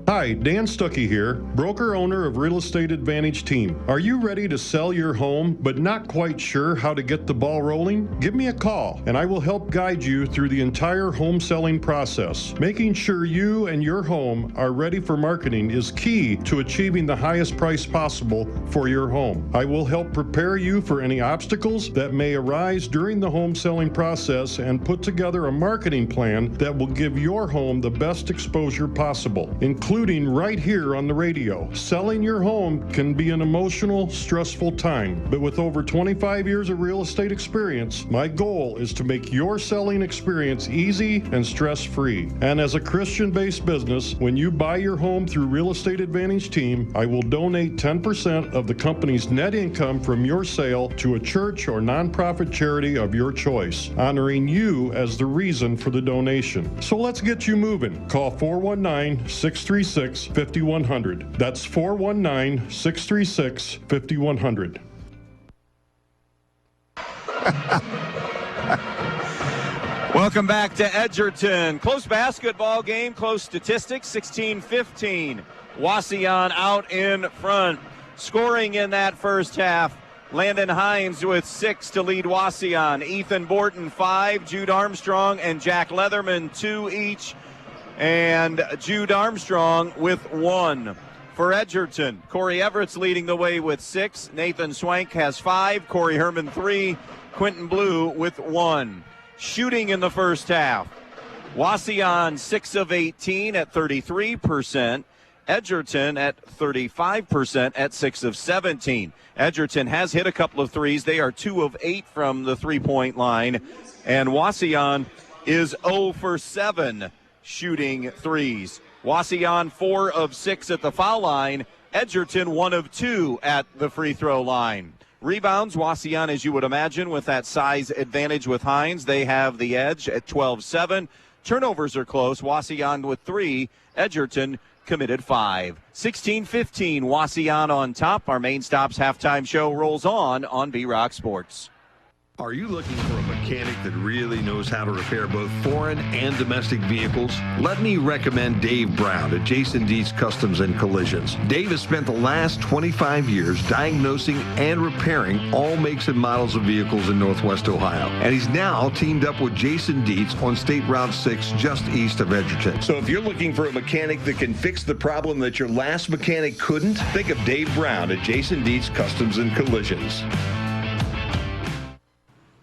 S14: Hi, Dan Stuckey here, broker-owner of Real Estate Advantage Team. Are you ready to sell your home but not quite sure how to get the ball rolling? Give me a call and I will help guide you through the entire home selling process. Making sure you and your home are ready for marketing is key to achieving the highest price possible for your home. I will help prepare you for any obstacles that may arise during the home selling process and put together a marketing plan that will give your home the best exposure possible, including right here on the radio. Selling your home can be an emotional, stressful time, but with over 25 years of real estate experience, my goal is to make your selling experience easy and stress-free. And as a Christian-based business, when you buy your home through Real Estate Advantage Team, I will donate 10% of the company's net income from your sale to a church or nonprofit charity of your choice, honoring you as the reason for the donation. So let's get you moving. Call 419-636-5100. That's 419-636-5100.
S1: Welcome back to Edgerton. Close basketball game, close statistics, 16-15. Wauseon out in front. Scoring in that first half, Landon Hines with 6 to lead Wauseon. Ethan Borton 5, Jude Armstrong and Jack Leatherman 2 each. And Jude Armstrong with 1. For Edgerton, Corey Everett's leading the way with 6. Nathan Swank has 5. Corey Herman 3. Quentin Blue with 1. Shooting in the first half. Wauseon 6 of 18 at 33%. Edgerton at 35% at 6 of 17. Edgerton has hit a couple of threes. They are 2 of 8 from the three-point line. And Wauseon is 0 for 7. Shooting threes. Wauseon 4 of 6 at the foul line. Edgerton 1 of 2 at the free throw line. Rebounds, Wauseon, as you would imagine, with that size advantage with Hines. They have the edge at 12-7. Turnovers are close. Wauseon with 3. Edgerton committed 5. 16-15, Wauseon on top. Our Main Stops halftime show rolls on B-Rock Sports.
S5: Are you looking for a mechanic that really knows how to repair both foreign and domestic vehicles? Let me recommend Dave Brown at Jason Dietz Customs and Collisions. Dave has spent the last 25 years diagnosing and repairing all makes and models of vehicles in Northwest Ohio. And he's now teamed up with Jason Dietz on State Route 6 just east of Edgerton. So if you're looking for a mechanic that can fix the problem that your last mechanic couldn't, think of Dave Brown at Jason Dietz Customs and Collisions.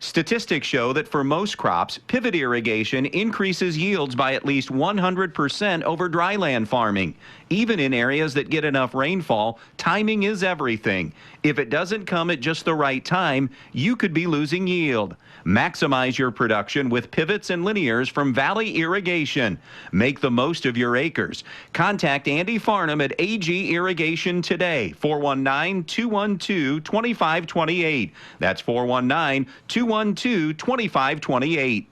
S3: Statistics show that for most crops, pivot irrigation increases yields by at least 100% over dryland farming. Even in areas that get enough rainfall, timing is everything. If it doesn't come at just the right time, you could be losing yield. Maximize your production with pivots and linears from Valley Irrigation. Make the most of your acres. Contact Andy Farnham at AG Irrigation today, 419-212-2528. That's 419-212-2528.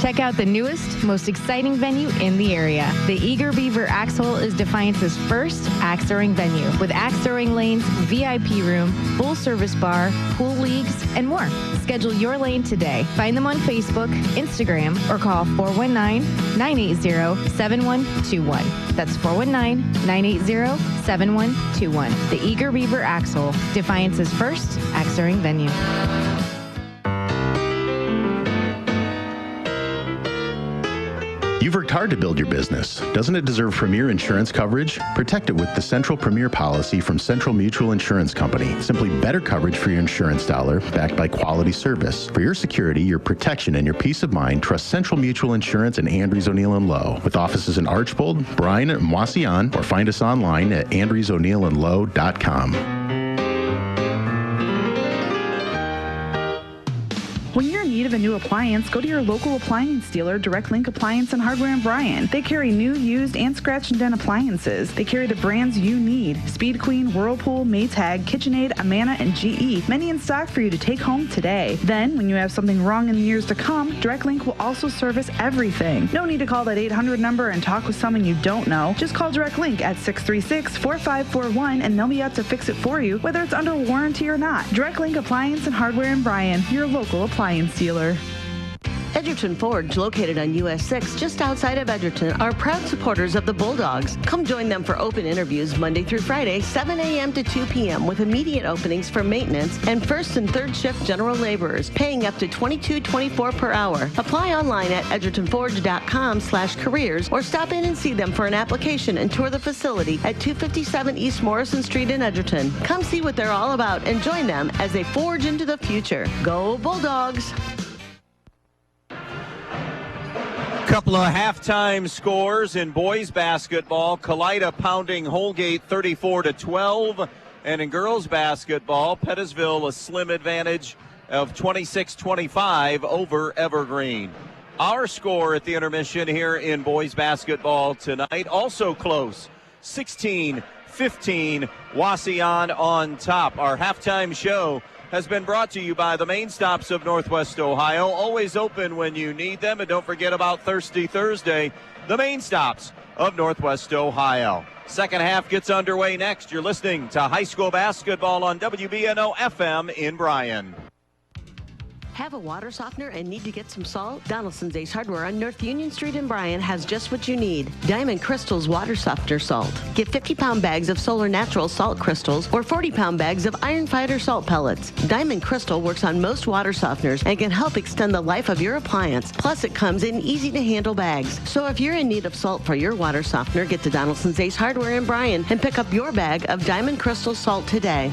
S10: Check out the newest, most exciting venue in the area. The Eager Beaver Axe Hole is Defiance's first axe throwing venue with axe throwing lanes, VIP room, full service bar, pool leagues, and more. Schedule your lane today. Find them on Facebook, Instagram, or call 419-980-7121. That's 419-980-7121. The Eager Beaver Axe Hole, Defiance's first axe throwing venue.
S7: You've worked hard to build your business. Doesn't it deserve premier insurance coverage? Protect it with the Central Premier policy from Central Mutual Insurance Company. Simply better coverage for your insurance dollar, backed by quality service. For your security, your protection, and your peace of mind, trust Central Mutual Insurance and Andrews O'Neill & Lowe. With offices in Archbold, Bryan, and Wauseon, or find us online at andrewsoneillandlowe.com.
S12: When you're in need of a new appliance, go to your local appliance dealer, Direct Link Appliance and Hardware in Bryan. They carry new, used, and scratch and dent appliances. They carry the brands you need: Speed Queen, Whirlpool, Maytag, KitchenAid, Amana, and GE. Many in stock for you to take home today. Then, when you have something wrong in the years to come, Direct Link will also service everything. No need to call that 800 number and talk with someone you don't know. Just call Direct Link at 636-4541 and they'll be out to fix it for you, whether it's under warranty or not. Direct Link Appliance and Hardware in Bryan, your local appliance dealer.
S8: Edgerton Forge, located on US 6 just outside of Edgerton, are proud supporters of the Bulldogs. Come join them for open interviews Monday through Friday, 7 a.m. to 2 p.m. with immediate openings for maintenance and first and third shift general laborers, paying up to $22.24 per hour. Apply online at edgertonforge.com/careers or stop in and see them for an application and tour the facility at 257 East Morrison Street in Edgerton. Come see what they're all about and join them as they forge into the future. Go Bulldogs!
S1: Couple of halftime scores in boys basketball. Kalida pounding Holgate 34-12. And in girls basketball, Pettisville a slim advantage of 26-25 over Evergreen. Our score at the intermission here in boys basketball tonight, also close, 16-15, Wauseon on top. Our halftime show has been brought to you by the Main Stops of Northwest Ohio. Always open when you need them. And don't forget about Thirsty Thursday, the Main Stops of Northwest Ohio. Second half gets underway next. You're listening to high school basketball on WBNO FM in Bryan.
S8: Have a water softener and need to get some salt? Donaldson's Ace Hardware on North Union Street in Bryan has just what you need. Diamond Crystal's water softener salt. Get 50-pound bags of Solar Natural salt crystals or 40-pound bags of Iron Fighter salt pellets. Diamond Crystal works on most water softeners and can help extend the life of your appliance. Plus, it comes in easy-to-handle bags. So if you're in need of salt for your water softener, get to Donaldson's Ace Hardware in Bryan and pick up your bag of Diamond Crystal salt today.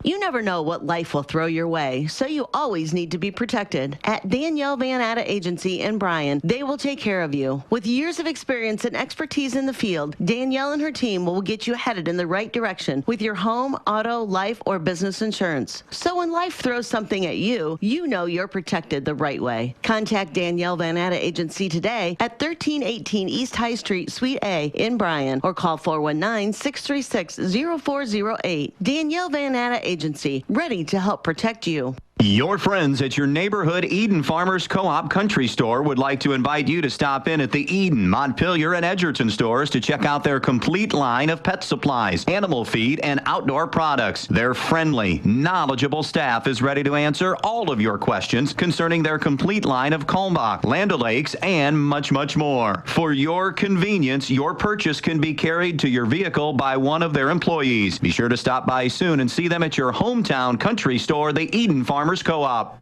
S8: You never know what life will throw your way, so you always need to be protected. At Danielle Van Atta Agency in Bryan, they will take care of you. With years of experience and expertise in the field, Danielle and her team will get you headed in the right direction with your home, auto, life, or business insurance. So when life throws something at you, you know you're protected the right way. Contact Danielle Van Atta Agency today at 1318 East High Street, Suite A in Bryan, or call 419-636-0408. Danielle Van Atta Agency, ready to help protect you.
S3: Your friends at your neighborhood Eden Farmers Co-op Country Store would like to invite you to stop in at the Eden, Montpelier, and Edgerton stores to check out their complete line of pet supplies, animal feed, and outdoor products. Their friendly, knowledgeable staff is ready to answer all of your questions concerning their complete line of Kalmbach, Land O'Lakes, and much, much more. For your convenience, your purchase can be carried to your vehicle by one of their employees. Be sure to stop by soon and see them at your hometown country store, the Eden Farmers Co-op.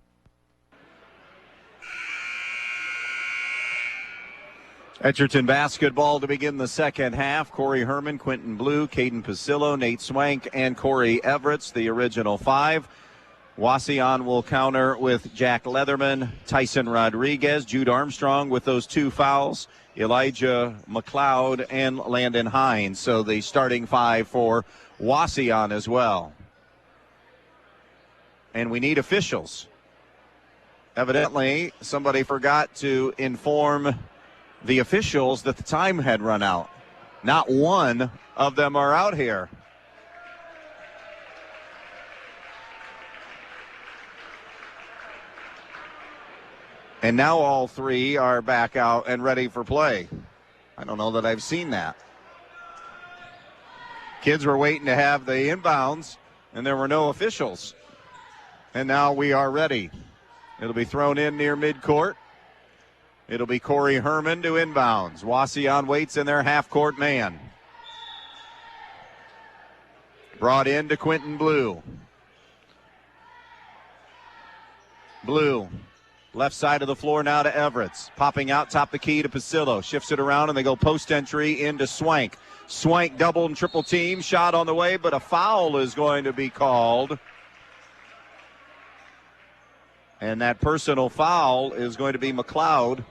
S1: Edgerton basketball to begin the second half. Corey Herman, Quentin Blue, Caden Pasillo, Nate Swank, and Corey Everett, the original five. Wauseon will counter with Jack Leatherman, Tyson Rodriguez, Jude Armstrong with those two fouls, Elijah McLeod, and Landon Hines. So the starting five for Wauseon as well. And we need officials. Evidently, somebody forgot to inform the officials that the time had run out. Not one of them are out here. And now all three are back out and ready for play. I don't know that I've seen that. Kids were waiting to have the inbounds, and there were no officials. And now we are ready. It'll be thrown in near midcourt. It'll be Corey Herman to inbounds. Wauseon waits in their half-court man. Brought in to Quentin Blue. Blue, left side of the floor now to Everett. Popping out top the key to Pasillo. Shifts it around, and they go post entry into Swank. Swank double and triple team. Shot on the way, but a foul is going to be called. And that personal foul is going to be McLeod.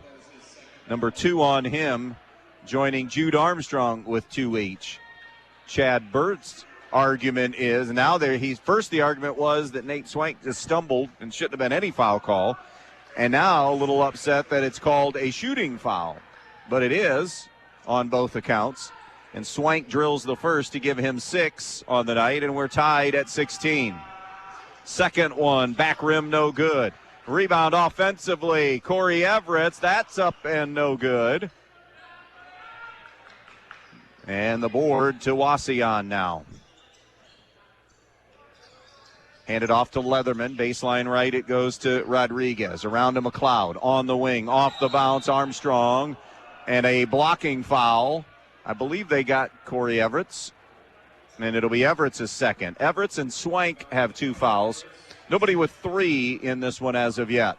S1: Number 2 on him, joining Jude Armstrong with 2 each. Chad Burt's argument is now there. The argument was that Nate Swank just stumbled and shouldn't have been any foul call, and now a little upset that it's called a shooting foul, but it is on both accounts. And Swank drills the first to give him 6 on the night, and we're tied at 16. Second one, back rim, no good. Rebound offensively, Corey Everett. That's up and no good. And the board to Wauseon now. Handed off to Leatherman. Baseline right, it goes to Rodriguez. Around to McLeod. On the wing, off the bounce, Armstrong. And a blocking foul. I believe they got Corey Everett's. And it'll be Everett's second. Everett's and Swank have 2 fouls. Nobody with 3 in this one as of yet.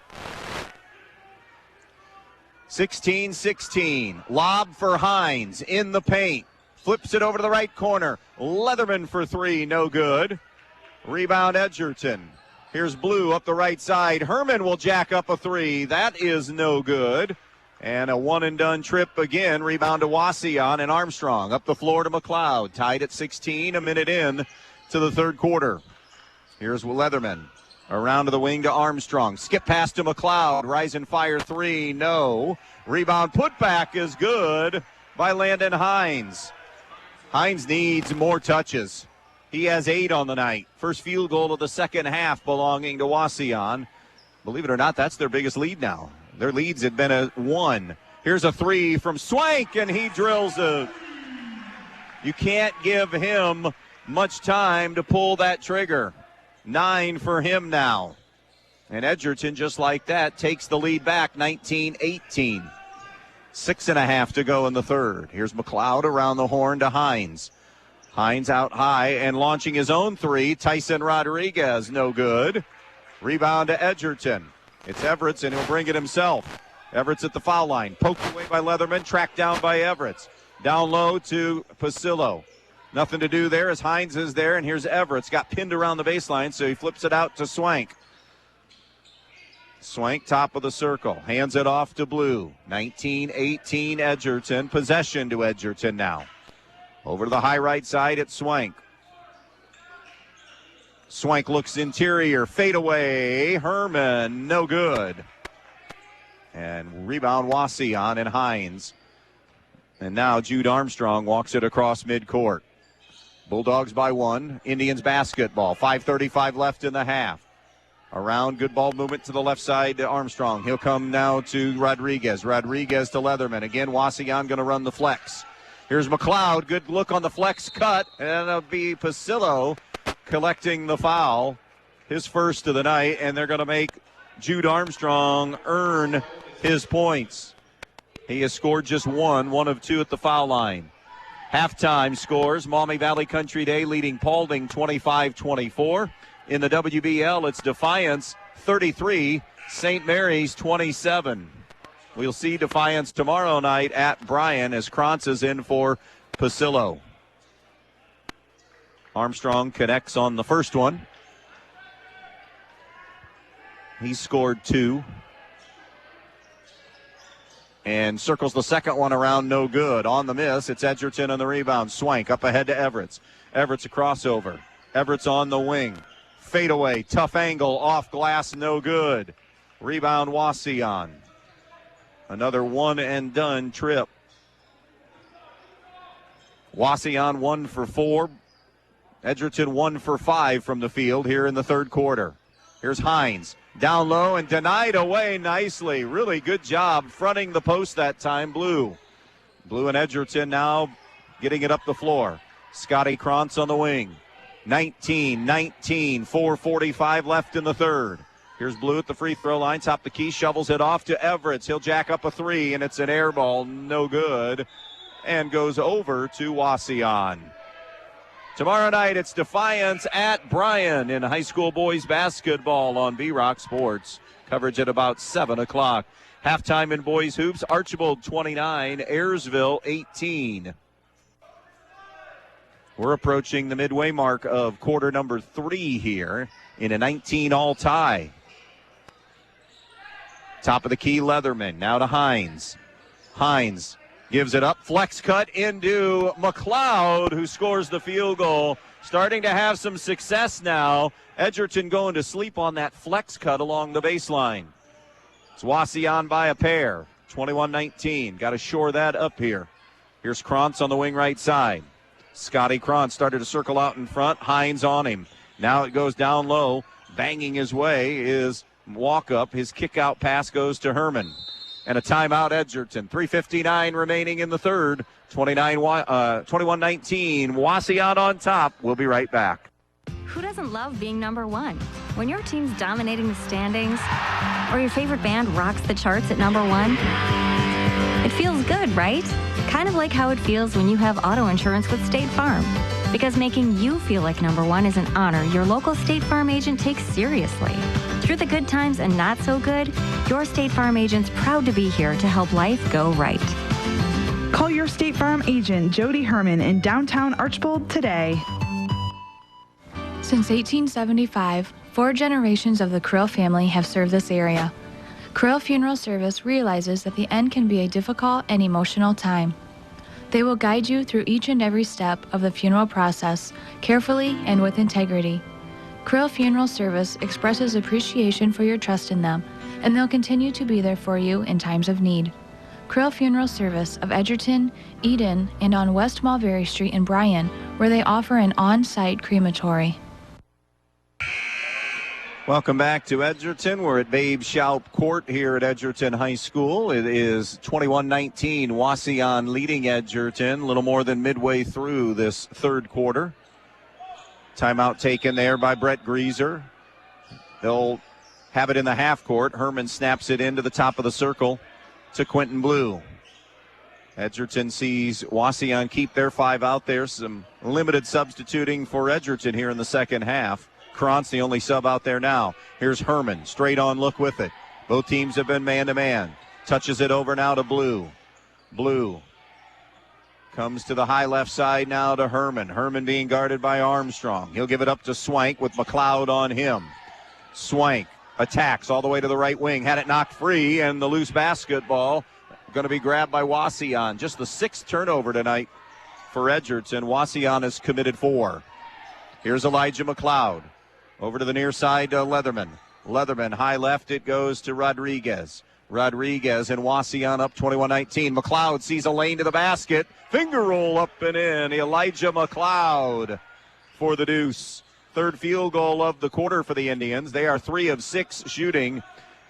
S1: 16-16. Lob for Hines in the paint. Flips it over to the right corner. Leatherman for 3, no good. Rebound Edgerton. Here's Blue up the right side. Herman will jack up a 3. That is no good. And a one-and-done trip again. Rebound to Wauseon and Armstrong. Up the floor to McLeod. Tied at 16, a minute in to the third quarter. Here's Leatherman. Around to the wing to Armstrong. Skip pass to McLeod. Rise and fire 3, no. Rebound putback is good by Landon Hines. Hines needs more touches. He has 8 on the night. First field goal of the second half belonging to Wauseon. Believe it or not, that's their biggest lead now. Their leads had been a 1. Here's a 3 from Swank, and he drills it. You can't give him much time to pull that trigger. 9 for him now. And Edgerton, just like that, takes the lead back, 19-18. 6.5 to go in the third. Here's McLeod around the horn to Hines. Hines out high and launching his own 3. Tyson Rodriguez, no good. Rebound to Edgerton. It's Everett, and he'll bring it himself. Everett's at the foul line. Poked away by Leatherman, tracked down by Everett. Down low to Pasillo. Nothing to do there as Hines is there, and here's Everett. Got pinned around the baseline, so he flips it out to Swank. Swank, top of the circle. Hands it off to Blue. 19-18 Edgerton. Possession to Edgerton now. Over to the high right side, it's Swank. Swank looks interior. Fade away. Herman, no good. And rebound Wauseon and Hines. And now Jude Armstrong walks it across midcourt. Bulldogs by 1. Indians basketball. 5:35 left in the half. Around, good ball movement to the left side to Armstrong. He'll come now to Rodriguez. Rodriguez to Leatherman. Again, Wauseon going to run the flex. Here's McLeod. Good look on the flex cut. And it'll be Pasillo collecting the foul. His first of the night. And they're going to make Jude Armstrong earn his points. He has scored just 1 of 2 at the foul line. Halftime scores. Maumee Valley Country Day leading Paulding 25-24. In the WBL, it's Defiance 33, St. Mary's 27. We'll see Defiance tomorrow night at Bryan as Krantz is in for Pasillo. Armstrong connects on the first one. He scored 2. And circles the second one around, no good. On the miss, it's Edgerton on the rebound. Swank up ahead to Everett. Everett's a crossover. Everett's on the wing. Fadeaway, tough angle, off glass, no good. Rebound Wauseon. Another one-and-done trip. Wauseon 1 for 4. Edgerton 1 for 5 from the field here in the third quarter. Here's Hines. Down low and denied away nicely. Really good job fronting the post that time, Blue. Blue and Edgerton now getting it up the floor. Scotty Krantz on the wing. 19-19, 4:45 left in the third. Here's Blue at the free throw line, top the key, shovels it off to Everett. He'll jack up a three, and it's an air ball, no good, and goes over to Wauseon. Tomorrow night, it's Defiance at Bryan in high school boys basketball on B-Rock Sports. Coverage at about 7 o'clock. Halftime in boys hoops, Archibald 29, Ayersville 18. We're approaching the midway mark of quarter number 3 here in a 19-all tie. Top of the key, Leatherman. Now to Hines. Hines gives it up. Flex cut into McLeod, who scores the field goal. Starting to have some success now. Edgerton going to sleep on that flex cut along the baseline. It's Wauseon by a pair. 21-19. Got to shore that up here. Here's Krantz on the wing right side. Scotty Krantz started to circle out in front. Hines on him. Now it goes down low. Banging his way is walk up. His kick out pass goes to Herman. And a timeout, Edgerton. 3:59 remaining in the third. 21-19. Wauseon on top. We'll be right back.
S11: Who doesn't love being number one? When your team's dominating the standings, or your favorite band rocks the charts at number one, it feels good, right? Kind of like how it feels when you have auto insurance with State Farm. Because making you feel like number one is an honor your local State Farm agent takes seriously. Through the good times and not so good, your State Farm agent's proud to be here to help life go right.
S12: Call your State Farm agent, Jody Herman, in downtown Archbold today.
S10: Since 1875, 4 generations of the Krill family have served this area. Krill Funeral Service realizes that the end can be a difficult and emotional time. They will guide you through each and every step of the funeral process, carefully and with integrity. Krill Funeral Service expresses appreciation for your trust in them, and they'll continue to be there for you in times of need. Krill Funeral Service of Edgerton, Eden, and on West Mulberry Street in Bryan, where they offer an on-site crematory.
S1: Welcome back to Edgerton. We're at Babe Schaup Court here at Edgerton High School. It is 21-19. Wauseon leading Edgerton a little more than midway through this third quarter. Timeout taken there by Brett Greaser. They'll have it in the half court. Herman snaps it into the top of the circle to Quentin Blue. Edgerton sees Wauseon keep their 5 out there. Some limited substituting for Edgerton here in the second half. Krantz, the only sub out there now. Here's Herman, straight on look with it. Both teams have been man-to-man. Touches it over now to Blue. Blue comes to the high left side now to Herman. Herman being guarded by Armstrong. He'll give it up to Swank with McLeod on him. Swank attacks all the way to the right wing. Had it knocked free, and the loose basketball going to be grabbed by Wauseon. Just the 6th turnover tonight for Edgerton. Wauseon has committed 4. Here's Elijah McLeod. Over to the near side to Leatherman. Leatherman, high left, it goes to Rodriguez. Rodriguez and Wauseon up 21-19. McLeod sees a lane to the basket. Finger roll up and in. Elijah McLeod for the deuce. 3rd field goal of the quarter for the Indians. They are 3 of 6 shooting,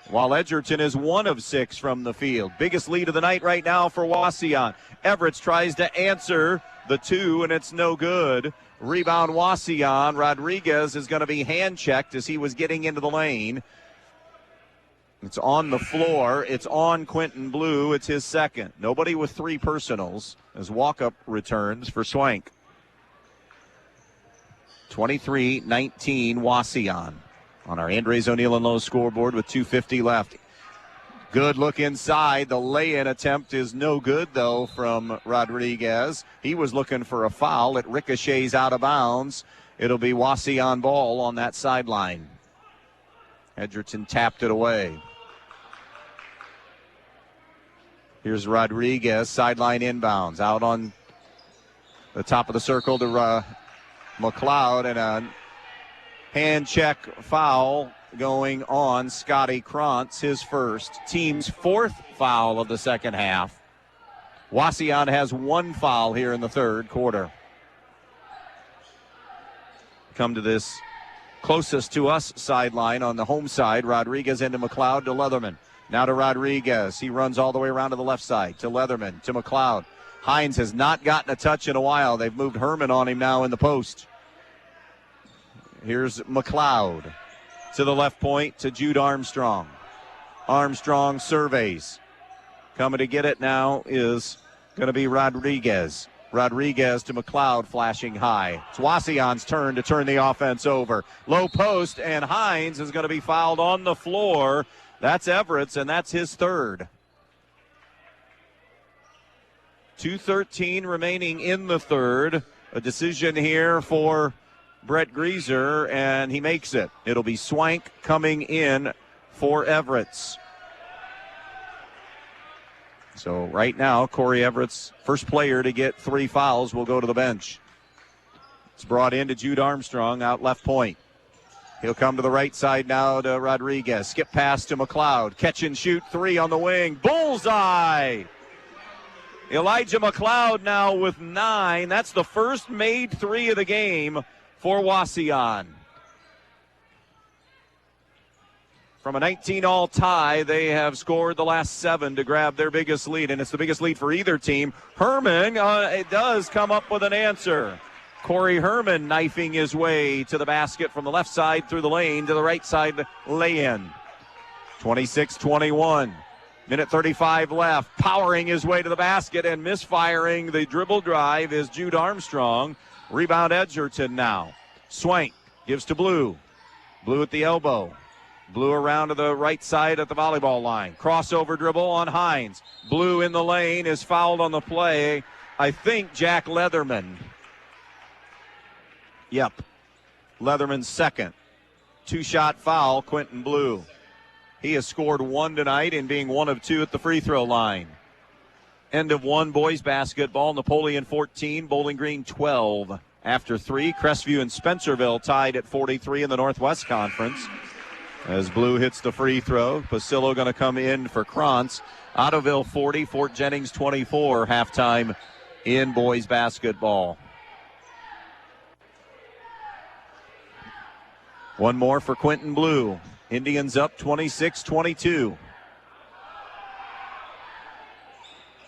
S1: while Edgerton is 1 of 6 from the field. Biggest lead of the night right now for Wauseon. Everett tries to answer the 2, and it's no good. Rebound Wauseon. Rodriguez is going to be hand-checked as he was getting into the lane. It's on the floor. It's on Quentin Blue. It's his 2nd. Nobody with 3 personals as walk-up returns for Swank. 23-19 Wauseon on our Andres O'Neill and Lowe scoreboard with 2:50 left. Good look inside. The lay-in attempt is no good, though, from Rodriguez. He was looking for a foul. It ricochets out of bounds. It'll be Wauseon ball on that sideline. Edgerton tapped it away. Here's Rodriguez, sideline inbounds. Out on the top of the circle to McLeod, and a hand check foul going on Scotty Krantz, his first. Team's 4th foul of the second half. Wauseon has 1 foul here in the third quarter. Come to this closest to us sideline on the home side. Rodriguez into McLeod to Leatherman. Now to Rodriguez. He runs all the way around to the left side to Leatherman to McLeod. Hines has not gotten a touch in a while. They've moved Herman on him now in the post. Here's McLeod to the left point to Jude Armstrong. Armstrong surveys. Coming to get it now is going to be Rodriguez. Rodriguez to McLeod, flashing high. It's Wauseon's turn to turn the offense over. Low post, and Hines is going to be fouled on the floor. That's Everett's, and that's his third. 2:13 remaining in the third. A decision here for Brett Greaser, and he makes it. It'll be Swank coming in for Everett's. So right now, Corey Everett's first player to get 3 fouls will go to the bench. It's brought in to Jude Armstrong out left point. He'll come to the right side now to Rodriguez. Skip pass to McLeod. Catch and shoot 3 on the wing. Bullseye! Elijah McLeod now with 9. That's the first made 3 of the game for Wauseon. From a 19-all tie, they have scored the last 7 to grab their biggest lead, and it's the biggest lead for either team. Herman, it does come up with an answer. Corey Herman knifing his way to the basket from the left side through the lane to the right side lay-in. 26-21. Minute 35 left. Powering his way to the basket and misfiring the dribble drive is Jude Armstrong. Rebound Edgerton now. Swank gives to Blue. Blue at the elbow. Blue around to the right side at the volleyball line. Crossover dribble on Hines. Blue in the lane is fouled on the play. I think Jack Leatherman. Yep. Leatherman's second. 2-shot foul, Quentin Blue. He has scored 1 tonight in being 1 of 2 at the free throw line. End of 1 boys basketball. Napoleon 14, Bowling Green 12. After 3, Crestview and Spencerville tied at 43 in the Northwest Conference. As Blue hits the free throw, Pasillo going to come in for Krantz. Ottoville 40, Fort Jennings 24, halftime in boys basketball. One more for Quentin Blue. Indians up 26-22.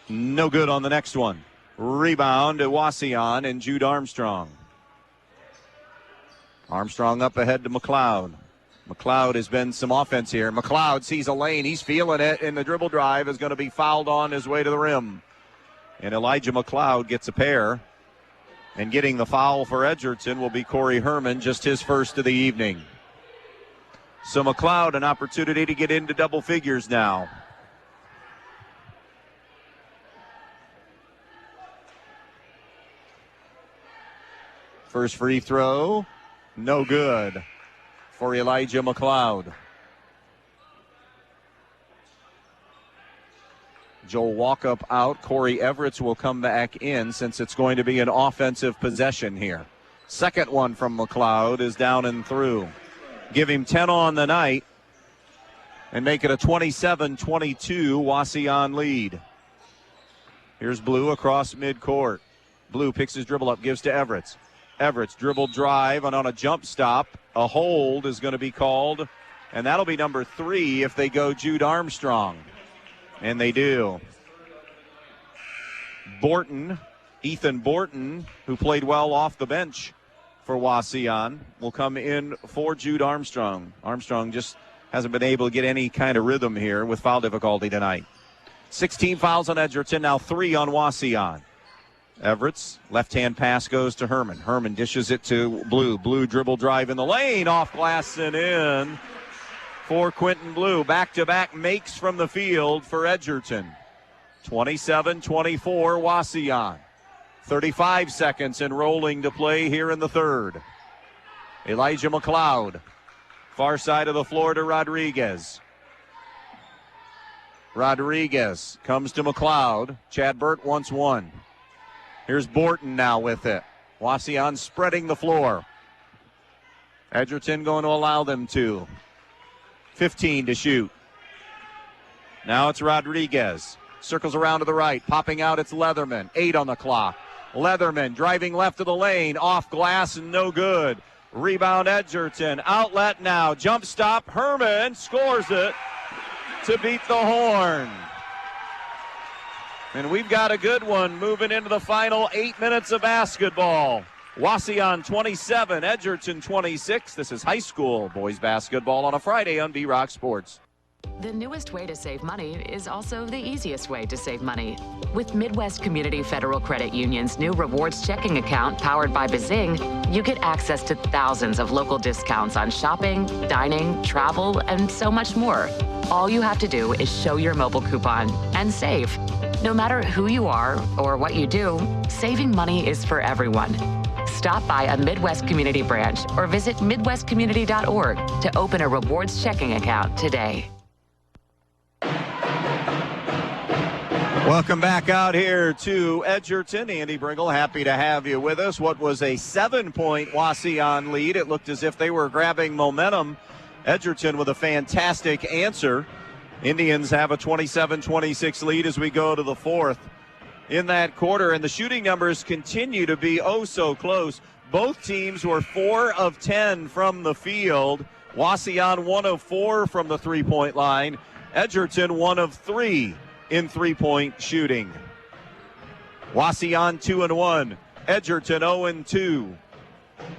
S1: No good on the next one. Rebound to Wauseon and Jude Armstrong. Armstrong up ahead to McLeod. McLeod has been some offense here. McLeod sees a lane. He's feeling it, and the dribble drive is going to be fouled on his way to the rim. And Elijah McLeod gets a pair. And getting the foul for Edgerton will be Corey Herman, just his first of the evening. So McLeod, an opportunity to get into double figures now. First free throw, no good for Elijah McLeod. Joel Walkup out. Corey Everett's will come back in since it's going to be an offensive possession here. Second one from McLeod is down and through. Give him 10 on the night and make it a 27-22 Wauseon lead. Here's Blue across midcourt. Blue picks his dribble up, gives to Everett's. Everett's dribble drive, and on a jump stop, a hold is going to be called, and that'll be number 3 if they go Jude Armstrong. And they do. Ethan Borton, who played well off the bench for Wauseon, will come in for Jude Armstrong. Armstrong just hasn't been able to get any kind of rhythm here with foul difficulty tonight. 16 fouls on Edgerton, now 3 on Wauseon. Everett's left-hand pass goes to Herman. Herman dishes it to Blue. Blue dribble drive in the lane, off glass and in for Quentin Blue. Back-to-back makes from the field for Edgerton. 27-24 Wauseon. 35 seconds and rolling to play here in the third. Elijah McLeod, far side of the floor to Rodriguez. Rodriguez comes to McLeod. Chad Burt wants one. Here's Borton now with it. Wauseon spreading the floor. Edgerton going to allow them to. 15 to shoot. Now it's Rodriguez. Circles around to the right. Popping out, it's Leatherman. 8 on the clock. Leatherman driving left of the lane. Off glass and no good. Rebound Edgerton. Outlet now. Jump stop. Herman scores it to beat the horn. And we've got a good one moving into the final 8 minutes of basketball. Wauseon 27, Edgerton 26. This is high school boys basketball on a Friday on B-Rock Sports.
S15: The newest way to save money is also the easiest way to save money. With Midwest Community Federal Credit Union's new rewards checking account powered by Bazing, you get access to thousands of local discounts on shopping, dining, travel, and so much more. All you have to do is show your mobile coupon and save. No matter who you are or what you do, saving money is for everyone. Stop by a Midwest Community branch or visit midwestcommunity.org to open a rewards checking account today.
S1: Welcome back out here to Edgerton. Andy Brigle, happy to have you with us. What was a 7-point Wauseon lead. It looked as if they were grabbing momentum. Edgerton with a fantastic answer. Indians have a 27-26 lead as we go to the fourth in that quarter, and the shooting numbers continue to be oh so close. Both teams were 4 of 10 from the field. Wauseon 1 of 4 from the three-point line. Edgerton 1 of 3 in three-point shooting. Wauseon 2-1. Edgerton 0-2.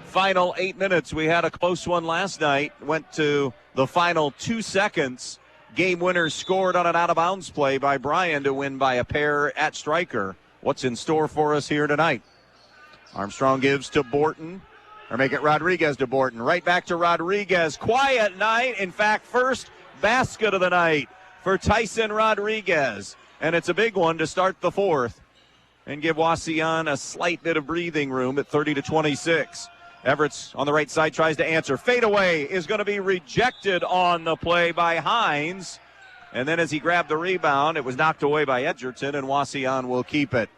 S1: Final 8 minutes. We had a close one last night. Went to the final 2 seconds. Game winner scored on an out-of-bounds play by Bryan to win by a pair at striker. What's in store for us here tonight? Armstrong gives to Borton. Or make it Rodriguez to Borton. Right back to Rodriguez. Quiet night. In fact, first basket of the night for Tyson Rodriguez. And it's a big one to start the fourth and give Wauseon a slight bit of breathing room at 30-26. Everett's on the right side, tries to answer. Fadeaway is going to be rejected on the play by Hines. And then as he grabbed the rebound, it was knocked away by Edgerton, and Wauseon will keep it.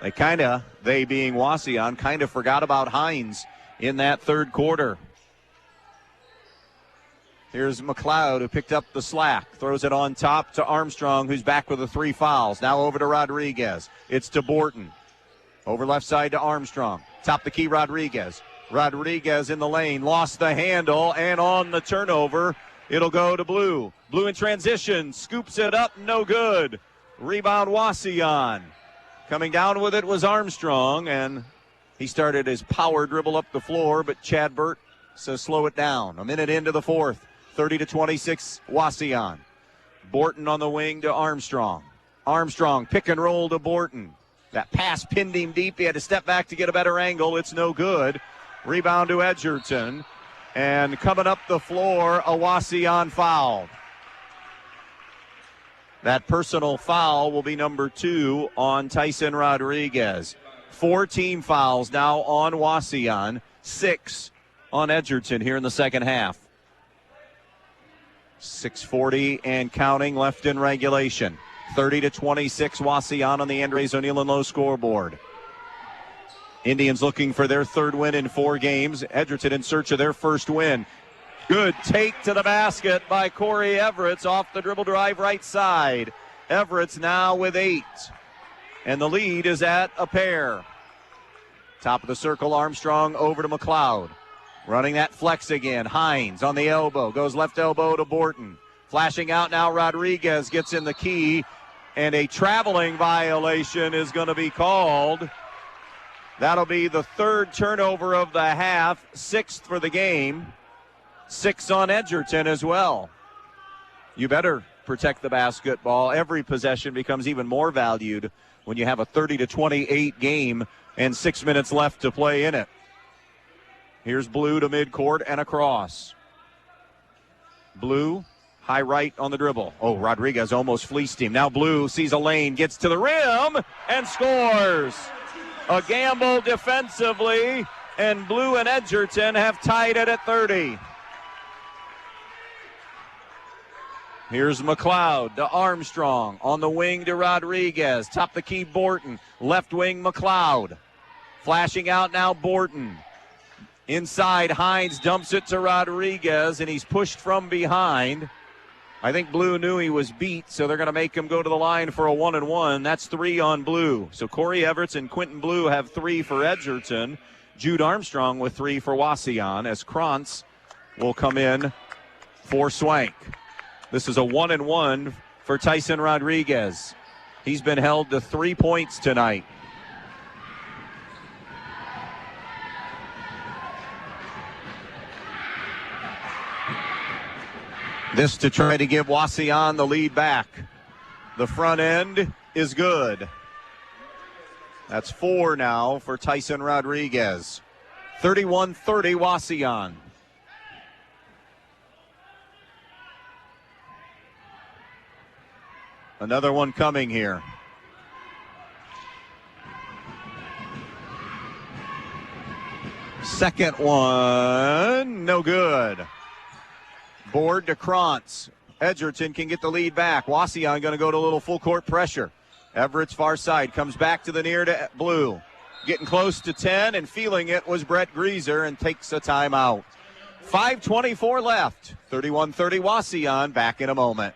S1: They being Wauseon, kind of forgot about Hines in that third quarter. Here's McLeod, who picked up the slack. Throws it on top to Armstrong, who's back with the 3 fouls. Now over to Rodriguez. It's to Borton. Over left side to Armstrong. Top the key, Rodriguez. Rodriguez in the lane. Lost the handle, and on the turnover, it'll go to Blue. Blue in transition. Scoops it up. No good. Rebound Wauseon. Coming down with it was Armstrong, and he started his power dribble up the floor, but Chad Burt says slow it down. A minute into the fourth. 30-26 Wauseon. Borton on the wing to Armstrong. Armstrong pick and roll to Borton. That pass pinned him deep. He had to step back to get a better angle. It's no good. Rebound to Edgerton. And coming up the floor, a Wauseon foul. That personal foul will be number 2 on Tyson Rodriguez. 4 team fouls now on Wauseon. 6 on Edgerton here in the second half. 6:40 and counting left in regulation. 30-26 Wauseon on the Andres O'Neill and Low scoreboard. Indians looking for their third win in 4 games. Edgerton in search of their first win. Good take to the basket by Corey Everett off the dribble drive right side. Everett's now with 8. And the lead is at a pair. Top of the circle, Armstrong over to McLeod. Running that flex again. Hines on the elbow. Goes left elbow to Borton. Flashing out now, Rodriguez gets in the key. And a traveling violation is going to be called. That'll be the 3rd turnover of the half. 6th for the game. 6 on Edgerton as well. You better protect the basketball. Every possession becomes even more valued when you have a 30-28 game and 6 minutes left to play in it. Here's Blue to midcourt and across. Blue, high right on the dribble. Oh, Rodriguez almost fleeced him. Now Blue sees a lane, gets to the rim, and scores. A gamble defensively, and Blue and Edgerton have tied it at 30. Here's McLeod to Armstrong. On the wing to Rodriguez. Top the key, Borton. Left wing, McLeod. Flashing out now, Borton. Inside, Hines dumps it to Rodriguez, and he's pushed from behind. I think Blue knew he was beat, so they're going to make him go to the line for a 1-and-1. That's 3 on Blue. So Corey Everett and Quentin Blue have 3 for Edgerton. Jude Armstrong with 3 for Wauseon, as Krantz will come in for Swank. This is a 1-1 for Tyson Rodriguez. He's been held to 3 points tonight. This to try to give Wauseon the lead back. The front end is good. That's 4 now for Tyson Rodriguez. 31-30 Wauseon. Another one coming here. Second one, no good. Board to Krantz. Edgerton can get the lead back. Wauseon going to go to a little full court pressure. Everett's far side comes back to the near to blue. Getting close to 10 and feeling it was Brett Greaser and takes a timeout. 5:24 left. 31-30 Wauseon. Back in a moment.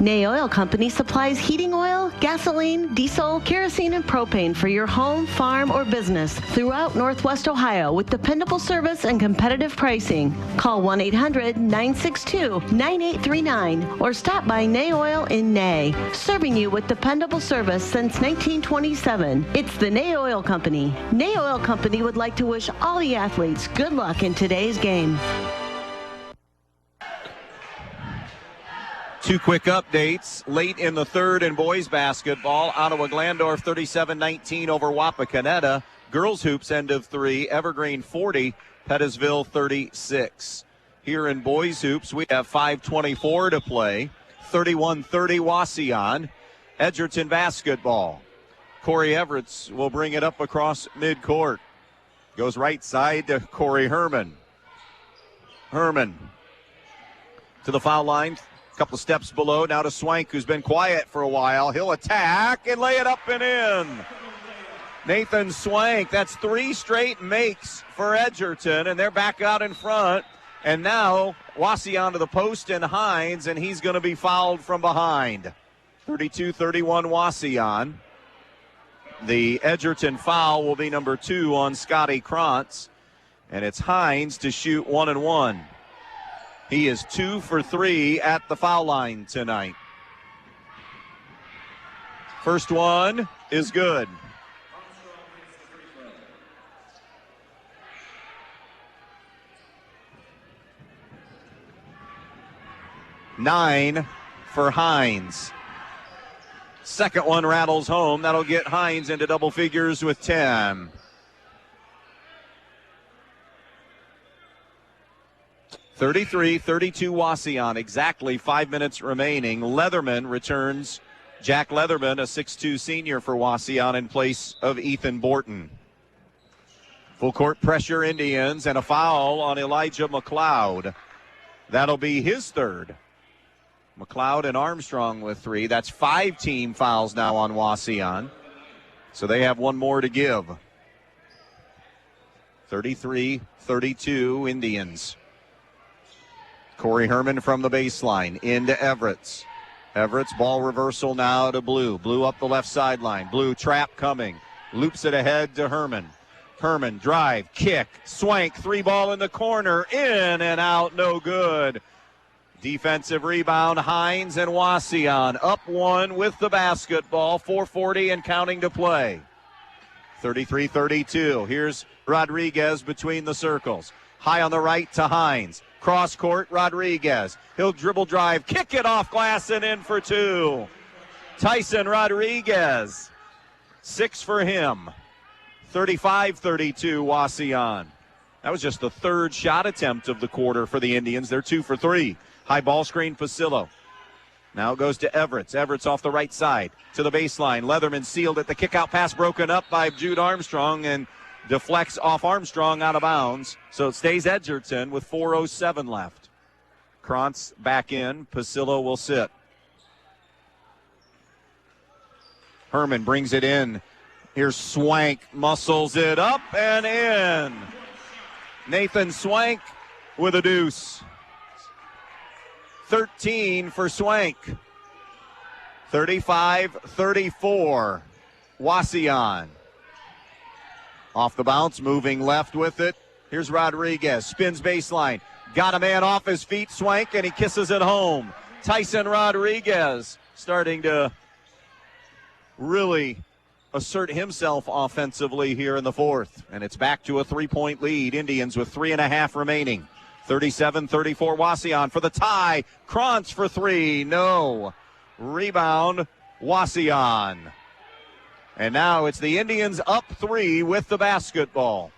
S8: Nay Oil Company supplies heating oil, gasoline, diesel, kerosene, and propane for your home, farm, or business throughout Northwest Ohio with dependable service and competitive pricing. Call 1-800-962-9839 or stop by Nay Oil in Nay, serving you with dependable service since 1927. It's the Nay Oil Company. Nay Oil Company would like to wish all the athletes good luck in today's game.
S1: 2 quick updates. Late in the third in boys basketball, Ottawa Glandorf 37-19 over Wapakoneta. Girls hoops end of 3, Evergreen 40, Pettisville 36. Here in boys hoops, we have 5:24 to play. 31-30 Wauseon. Edgerton basketball. Corey Everett will bring it up across midcourt. Goes right side to Corey Herman. Herman to the foul line. Couple of steps below, now to Swank, who's been quiet for a while. He'll attack and lay it up and in. Nathan Swank, that's 3 straight makes for Edgerton, and they're back out in front. And now Wauseon to the post and Hines, and he's going to be fouled from behind. 32-31 Wauseon. The Edgerton foul will be number 2 on Scotty Krantz, and it's Hines to shoot 1-1. He is 2 for 3 at the foul line tonight. First one is good. Nine for Hines. Second one rattles home. That'll get Hines into double figures with 10. 33-32 Wauseon, exactly 5 minutes remaining. Leatherman returns. Jack Leatherman, a 6'2 senior for Wauseon in place of Ethan Borton. Full court pressure Indians and a foul on Elijah McLeod. That'll be his third. McLeod and Armstrong with 3. That's 5 team fouls now on Wauseon. So they have one more to give. 33-32 Indians. Corey Herman from the baseline into Everett's. Everett's ball reversal now to Blue. Blue up the left sideline. Blue trap coming. Loops it ahead to Herman. Herman drive, kick, Swank, 3 ball in the corner. In and out, no good. Defensive rebound, Hines and Wauseon up 1 with the basketball. 4:40 and counting to play. 33-32. Here's Rodriguez between the circles. High on the right to Hines. Cross court, Rodriguez. He'll dribble drive, kick it off glass and in for 2. Tyson Rodriguez. 6 for him. 35-32 Wauseon. That was just the 3rd shot attempt of the quarter for the Indians. They're 2 for 3. High ball screen, Pasillo. Now it goes to Everett's. Everett's off the right side to the baseline. Leatherman sealed it. The kick-out pass broken up by Jude Armstrong and deflects off Armstrong out of bounds. So it stays Edgerton with 4:07 left. Krantz back in. Pasillo will sit. Herman brings it in. Here's Swank. Muscles it up and in. Nathan Swank with a deuce. 13 for Swank. 35-34. Wauseon. Off the bounce, moving left with it. Here's Rodriguez, spins baseline. Got a man off his feet, Swank, and he kisses it home. Tyson Rodriguez starting to really assert himself offensively here in the fourth. And it's back to a 3-point lead. Indians with 3.5 remaining. 37-34 Wauseon for the tie. Krantz for three. No. Rebound, Wauseon. And now it's the Indians up 3 with the basketball.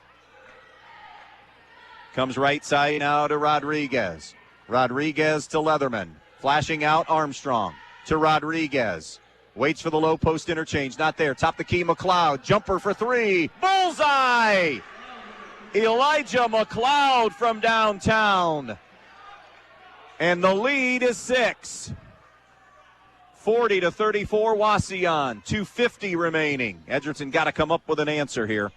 S1: Comes right side now to Rodriguez. Rodriguez to Leatherman. Flashing out Armstrong to Rodriguez. Waits for the low post interchange. Not there. Top the key, McLeod. Jumper for three. Bullseye! Elijah McLeod from downtown. And the lead is 6. 40-34 Wauseon. 2:50 remaining. Edgerton got to come up with an answer here.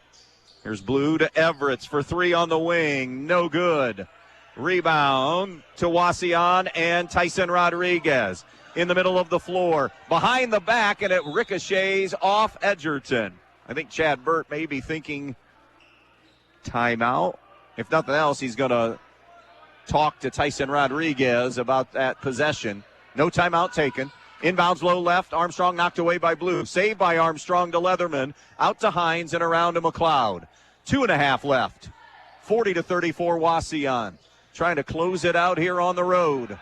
S1: Here's Blue to Everett for three on the wing. No good. Rebound to Wauseon and Tyson Rodriguez. In the middle of the floor. Behind the back, and it ricochets off Edgerton. I think Chad Burt may be thinking timeout. If nothing else, he's going to talk to Tyson Rodriguez about that possession. No timeout taken. Inbounds low left. Armstrong knocked away by Blue. Saved by Armstrong to Leatherman. Out to Hines and around to McLeod. 2.5 left. 40-34 Wauseon. Trying to close it out here on the road.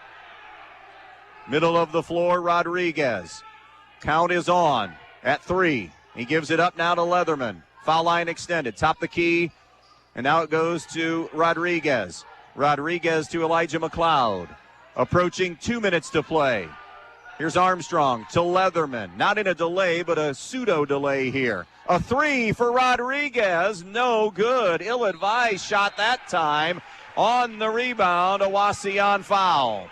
S1: Middle of the floor, Rodriguez. Count is on at 3. He gives it up now to Leatherman. Foul line extended. Top the key. And now it goes to Rodriguez. Rodriguez to Elijah McLeod. Approaching 2 minutes to play. Here's Armstrong to Leatherman. Not in a delay, but a pseudo delay here. A three for Rodriguez. No good. Ill-advised shot that time. On the rebound, a Wauseon foul.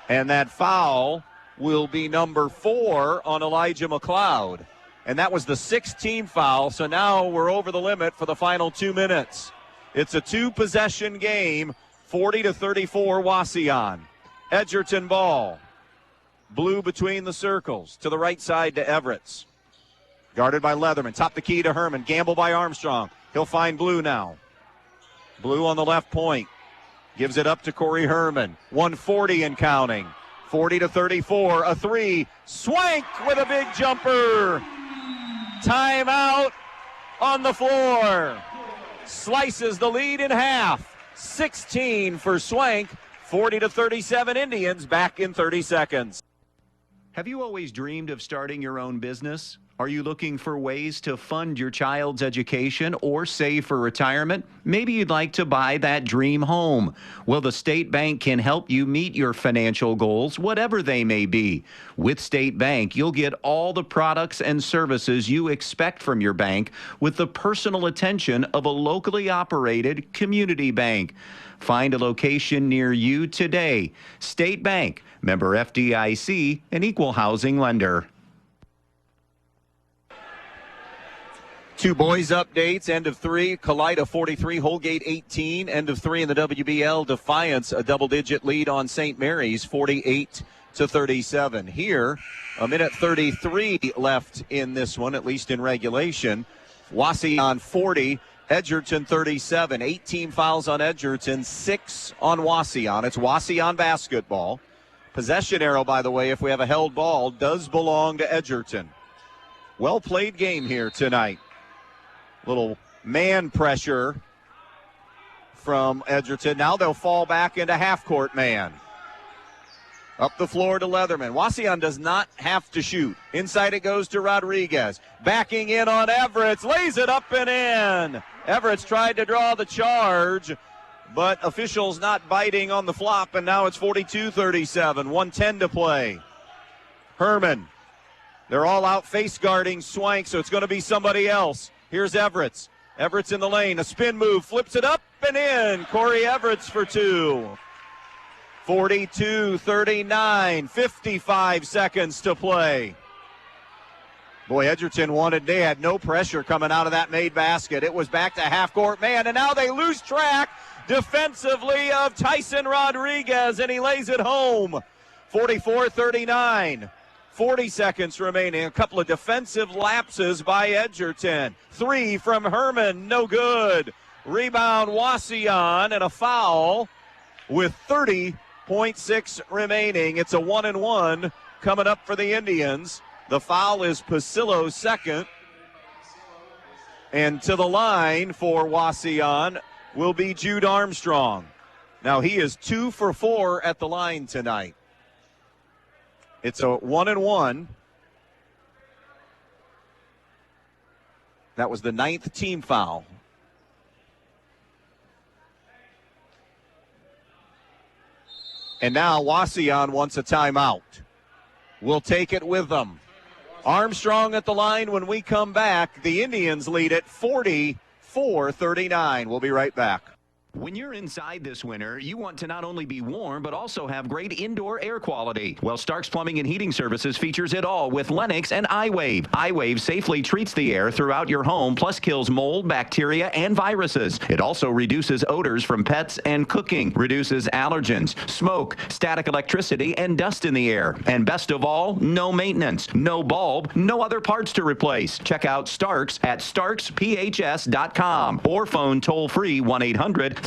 S1: And that foul will be number 4 on Elijah McLeod. And that was the 6th foul, so now we're over the limit for the final 2 minutes. It's a 2-possession game, 40-34 Wauseon. Edgerton ball. Blue between the circles. To the right side to Everett. Guarded by Leatherman. Top the key to Herman. Gamble by Armstrong. He'll find Blue now. Blue on the left point. Gives it up to Corey Herman. 140 and counting. 40-34. A three. Swank with a big jumper. Timeout on the floor. Slices the lead in half. 16 for Swank. 40-37 Indians back in 30 seconds.
S3: Have you always dreamed of starting your own business? Are you looking for ways to fund your child's education or save for retirement? Maybe you'd like to buy that dream home. Well, the State Bank can help you meet your financial goals, whatever they may be. With State Bank, you'll get all the products and services you expect from your bank with the personal attention of a locally operated community bank. Find a location near you today. State Bank, member FDIC, an equal housing lender.
S1: 2 boys updates. End of 3, Kalida 43, Holgate 18. End of 3 in the WBL. Defiance a double-digit lead on St. Mary's, 48-37. Here, a minute 33 left in this one, at least in regulation. Wauseon 40, Edgerton 37. 18 fouls on Edgerton, 6 on Wauseon. It's Wauseon basketball. Possession arrow, by the way, if we have a held ball, does belong to Edgerton. Well-played game here tonight. Little man pressure from Edgerton. Now they'll fall back into half-court man. Up the floor to Leatherman. Wauseon does not have to shoot. Inside it goes to Rodriguez. Backing in on Everett. Lays it up and in. Everett's tried to draw the charge, but officials not biting on the flop, and now it's 42-37. 1:10 to play. Herman. They're all out face guarding Swank, so it's going to be somebody else. Here's Everett. Everett's in the lane. A spin move. Flips it up and in. Corey Everett for 2. 42-39. 55 seconds to play. Boy, Edgerton they had no pressure coming out of that made basket. It was back to half-court man, and now they lose track defensively of Tyson Rodriguez, and he lays it home. 44-39. 40 seconds remaining. A couple of defensive lapses by Edgerton. 3 from Herman, no good. Rebound Wauseon, and a foul with 30.6 remaining. It's a 1-and-1 coming up for the Indians. The foul is Pasillo's second. And to the line for Wauseon will be Jude Armstrong. Now he is 2 for 4 at the line tonight. It's a 1-and-1. That was the 9th team foul. And now Wauseon wants a timeout. We'll take it with them. Armstrong at the line when we come back. The Indians lead it 40-39. We'll be right back.
S3: When you're inside this winter, you want to not only be warm, but also have great indoor air quality. Well, Stark's Plumbing and Heating Services features it all with Lennox and iWave. iWave safely treats the air throughout your home, plus kills mold, bacteria, and viruses. It also reduces odors from pets and cooking, reduces allergens, smoke, static electricity, and dust in the air. And best of all, no maintenance, no bulb, no other parts to replace. Check out Stark's at starksphs.com or phone toll-free 1-800-329-4040.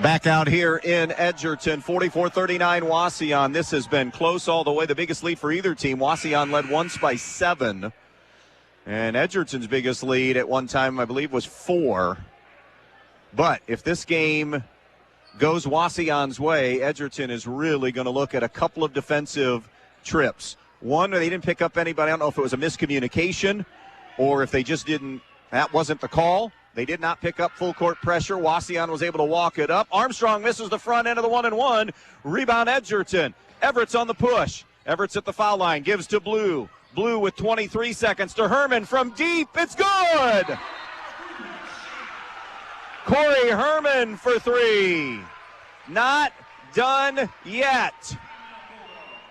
S1: Back out here in Edgerton, 44-39 Wauseon. This has been close all the way. The biggest lead for either team. Wauseon led once by 7. And Edgerton's biggest lead at one time, I believe, was 4. But if this game goes Wauseon's way, Edgerton is really going to look at a couple of defensive trips. One, they didn't pick up anybody. I don't know if it was a miscommunication or if they just didn't, that wasn't the call. They did not pick up full court pressure. Wauseon was able to walk it up. Armstrong misses the front end of the 1-and-1. Rebound Edgerton. Everett's on the push. Everett's at the foul line. Gives to Blue. Blue with 23 seconds to Herman from deep. It's good! Corey Herman for 3. Not done yet.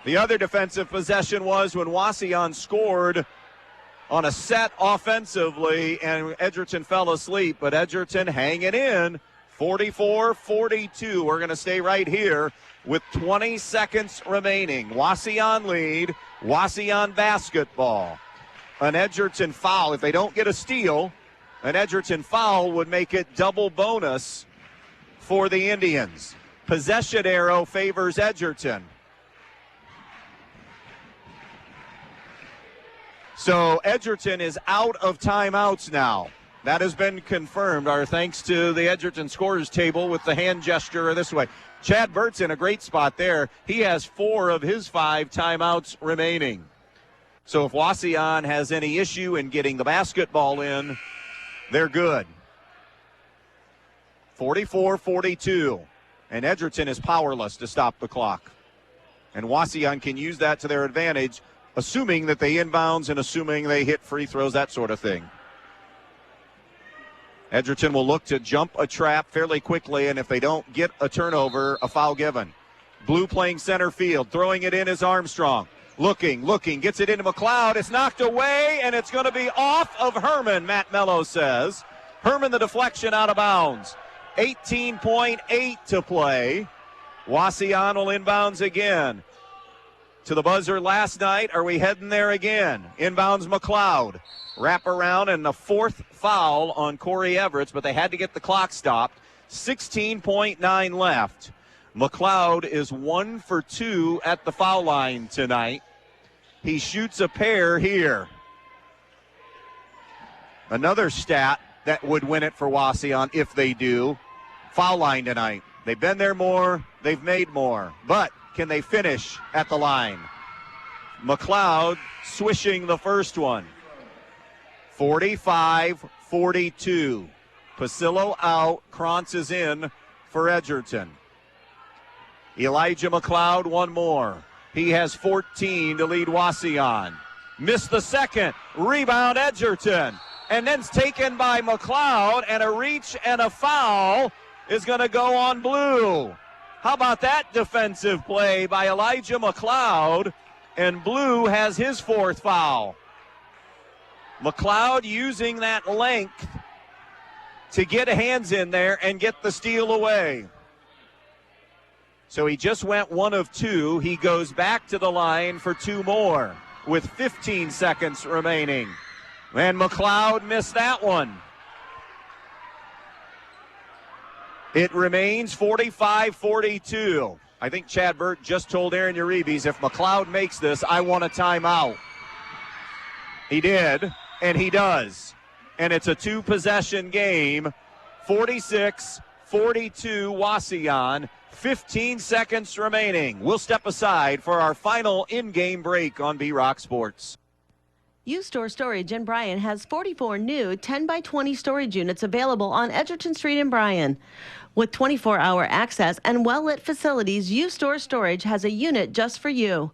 S1: The other defensive possession was when Wauseon scored on a set offensively, and Edgerton fell asleep, but Edgerton hanging in, 44-42. We're going to stay right here with 20 seconds remaining. Wauseon lead, Wauseon basketball. An Edgerton foul, if they don't get a steal, an Edgerton foul would make it double bonus for the Indians. Possession arrow favors Edgerton. So Edgerton is out of timeouts now. That has been confirmed. Our thanks to the Edgerton scorers table with the hand gesture this way. Chad Burt's in a great spot there. He has 4 of his 5 timeouts remaining. So if Wauseon has any issue in getting the basketball in, they're good. 44-42. And Edgerton is powerless to stop the clock. And Wauseon can use that to their advantage, assuming that they inbounds and assuming they hit free throws, that sort of thing. Edgerton will look to jump a trap fairly quickly, and if they don't get a turnover, a foul given. Blue playing center field, throwing it in is Armstrong. Looking, gets it into McLeod. It's knocked away, and it's going to be off of Herman, Matt Mello says. Herman, the deflection out of bounds. 18.8 to play. Wauseon will inbounds again. To the buzzer last night. Are we heading there again? Inbounds McLeod. Wrap around, and the 4th foul on Corey Everett, but they had to get the clock stopped. 16.9 left. McLeod is 1 for 2 at the foul line tonight. He shoots a pair here. Another stat that would win it for Wauseon if they do. Foul line tonight. They've been there more. They've made more. But can they finish at the line? McLeod swishing the first one. 45-42. Pasillo out. Krantz is in for Edgerton. Elijah McLeod, one more. He has 14 to lead Wauseon. Missed the second. Rebound Edgerton. And then it's taken by McLeod, and a reach and a foul is going to go on Blue. How about that defensive play by Elijah McLeod? And Blue has his 4th foul. McLeod using that length to get hands in there and get the steal away. So he just went 1 of 2. He goes back to the line for 2 more with 15 seconds remaining. And McLeod missed that one. It remains 45-42. I think Chad Burt just told Aaron Uribe, if McLeod makes this, I want a timeout. He did, and he does. And it's a 2-possession game. 46-42 Wauseon. 15 seconds remaining. We'll step aside for our final in-game break on B-Rock Sports.
S8: U-Store Storage in Bryan has 44 new 10x20 storage units available on Edgerton Street in Bryan. With 24-hour access and well-lit facilities, U-Store Storage has a unit just for you.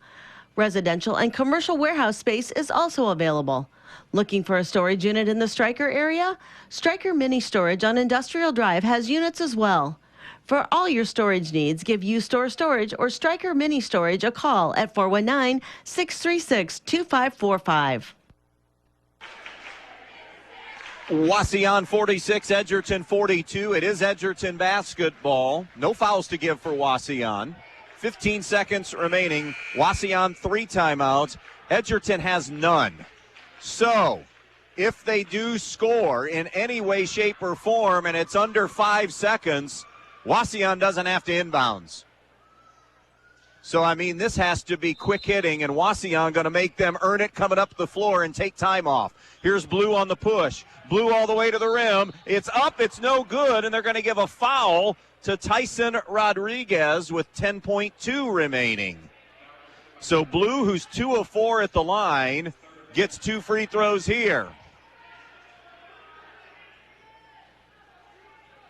S8: Residential and commercial warehouse space is also available. Looking for a storage unit in the Stryker area? Stryker Mini Storage on Industrial Drive has units as well. For all your storage needs, give U-Store Storage or Stryker Mini Storage a call at 419-636-2545.
S1: Wauseon 46, Edgerton 42. It is Edgerton basketball. No fouls to give for Wauseon. 15 seconds remaining. Wauseon 3 timeouts. Edgerton has none. So, if they do score in any way, shape, or form, and it's under 5 seconds, Wauseon doesn't have to inbounds. So, I mean, this has to be quick hitting, and Wauseon going to make them earn it coming up the floor and take time off. Here's Blue on the push. Blue all the way to the rim. It's up. It's no good, and they're going to give a foul to Tyson Rodriguez with 10.2 remaining. So Blue, who's 2 of 4 at the line, gets 2 free throws here.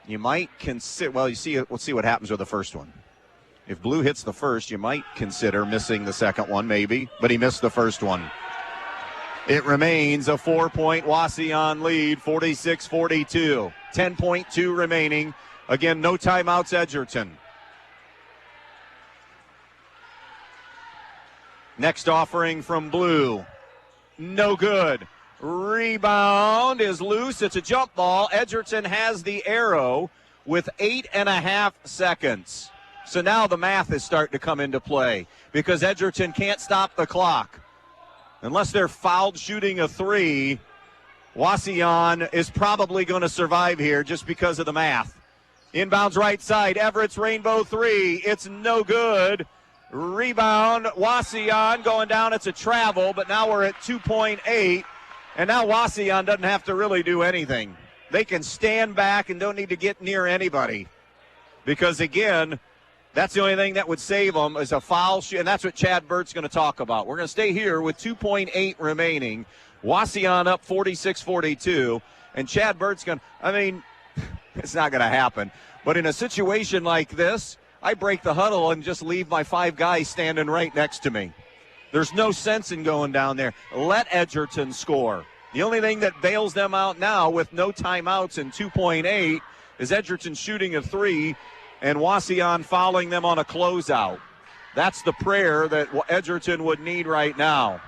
S1: You might consider, well, let's see what happens with the first one. If Blue hits the first, you might consider missing the second one, maybe, but he missed the first one. It remains a 4-point Wauseon lead, 46-42. 10.2 remaining. Again, no timeouts, Edgerton. Next offering from Blue. No good. Rebound is loose. It's a jump ball. Edgerton has the arrow with 8.5 seconds. So now the math is starting to come into play because Edgerton can't stop the clock. Unless they're fouled shooting a 3, Wauseon is probably going to survive here just because of the math. Inbounds right side, Everett's rainbow 3. It's no good. Rebound, Wauseon going down. It's a travel, but now we're at 2.8. And now Wauseon doesn't have to really do anything. They can stand back and don't need to get near anybody. Because, again, that's the only thing that would save them is a foul shoot, and that's what Chad Burt's going to talk about. We're going to stay here with 2.8 remaining. Wauseon up 46-42, and Chad Burt's going to, I mean, it's not going to happen. But in a situation like this, I break the huddle and just leave my 5 guys standing right next to me. There's no sense in going down there. Let Edgerton score. The only thing that bails them out now with no timeouts and 2.8 is Edgerton shooting a 3 and Wauseon fouling them on a closeout. That's the prayer that Edgerton would need right now.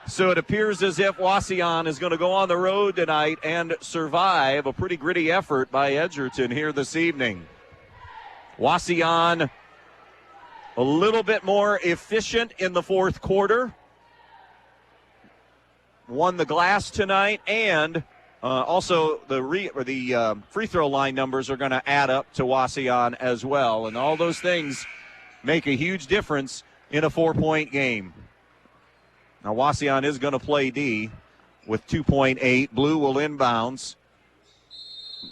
S1: So it appears as if Wauseon is going to go on the road tonight and survive a pretty gritty effort by Edgerton here this evening. Wauseon a little bit more efficient in the fourth quarter. Won the glass tonight, and also the free throw line numbers are going to add up to Wauseon as well. And all those things make a huge difference in a 4-point game. Now Wauseon is going to play D with 2.8. Blue will inbounds.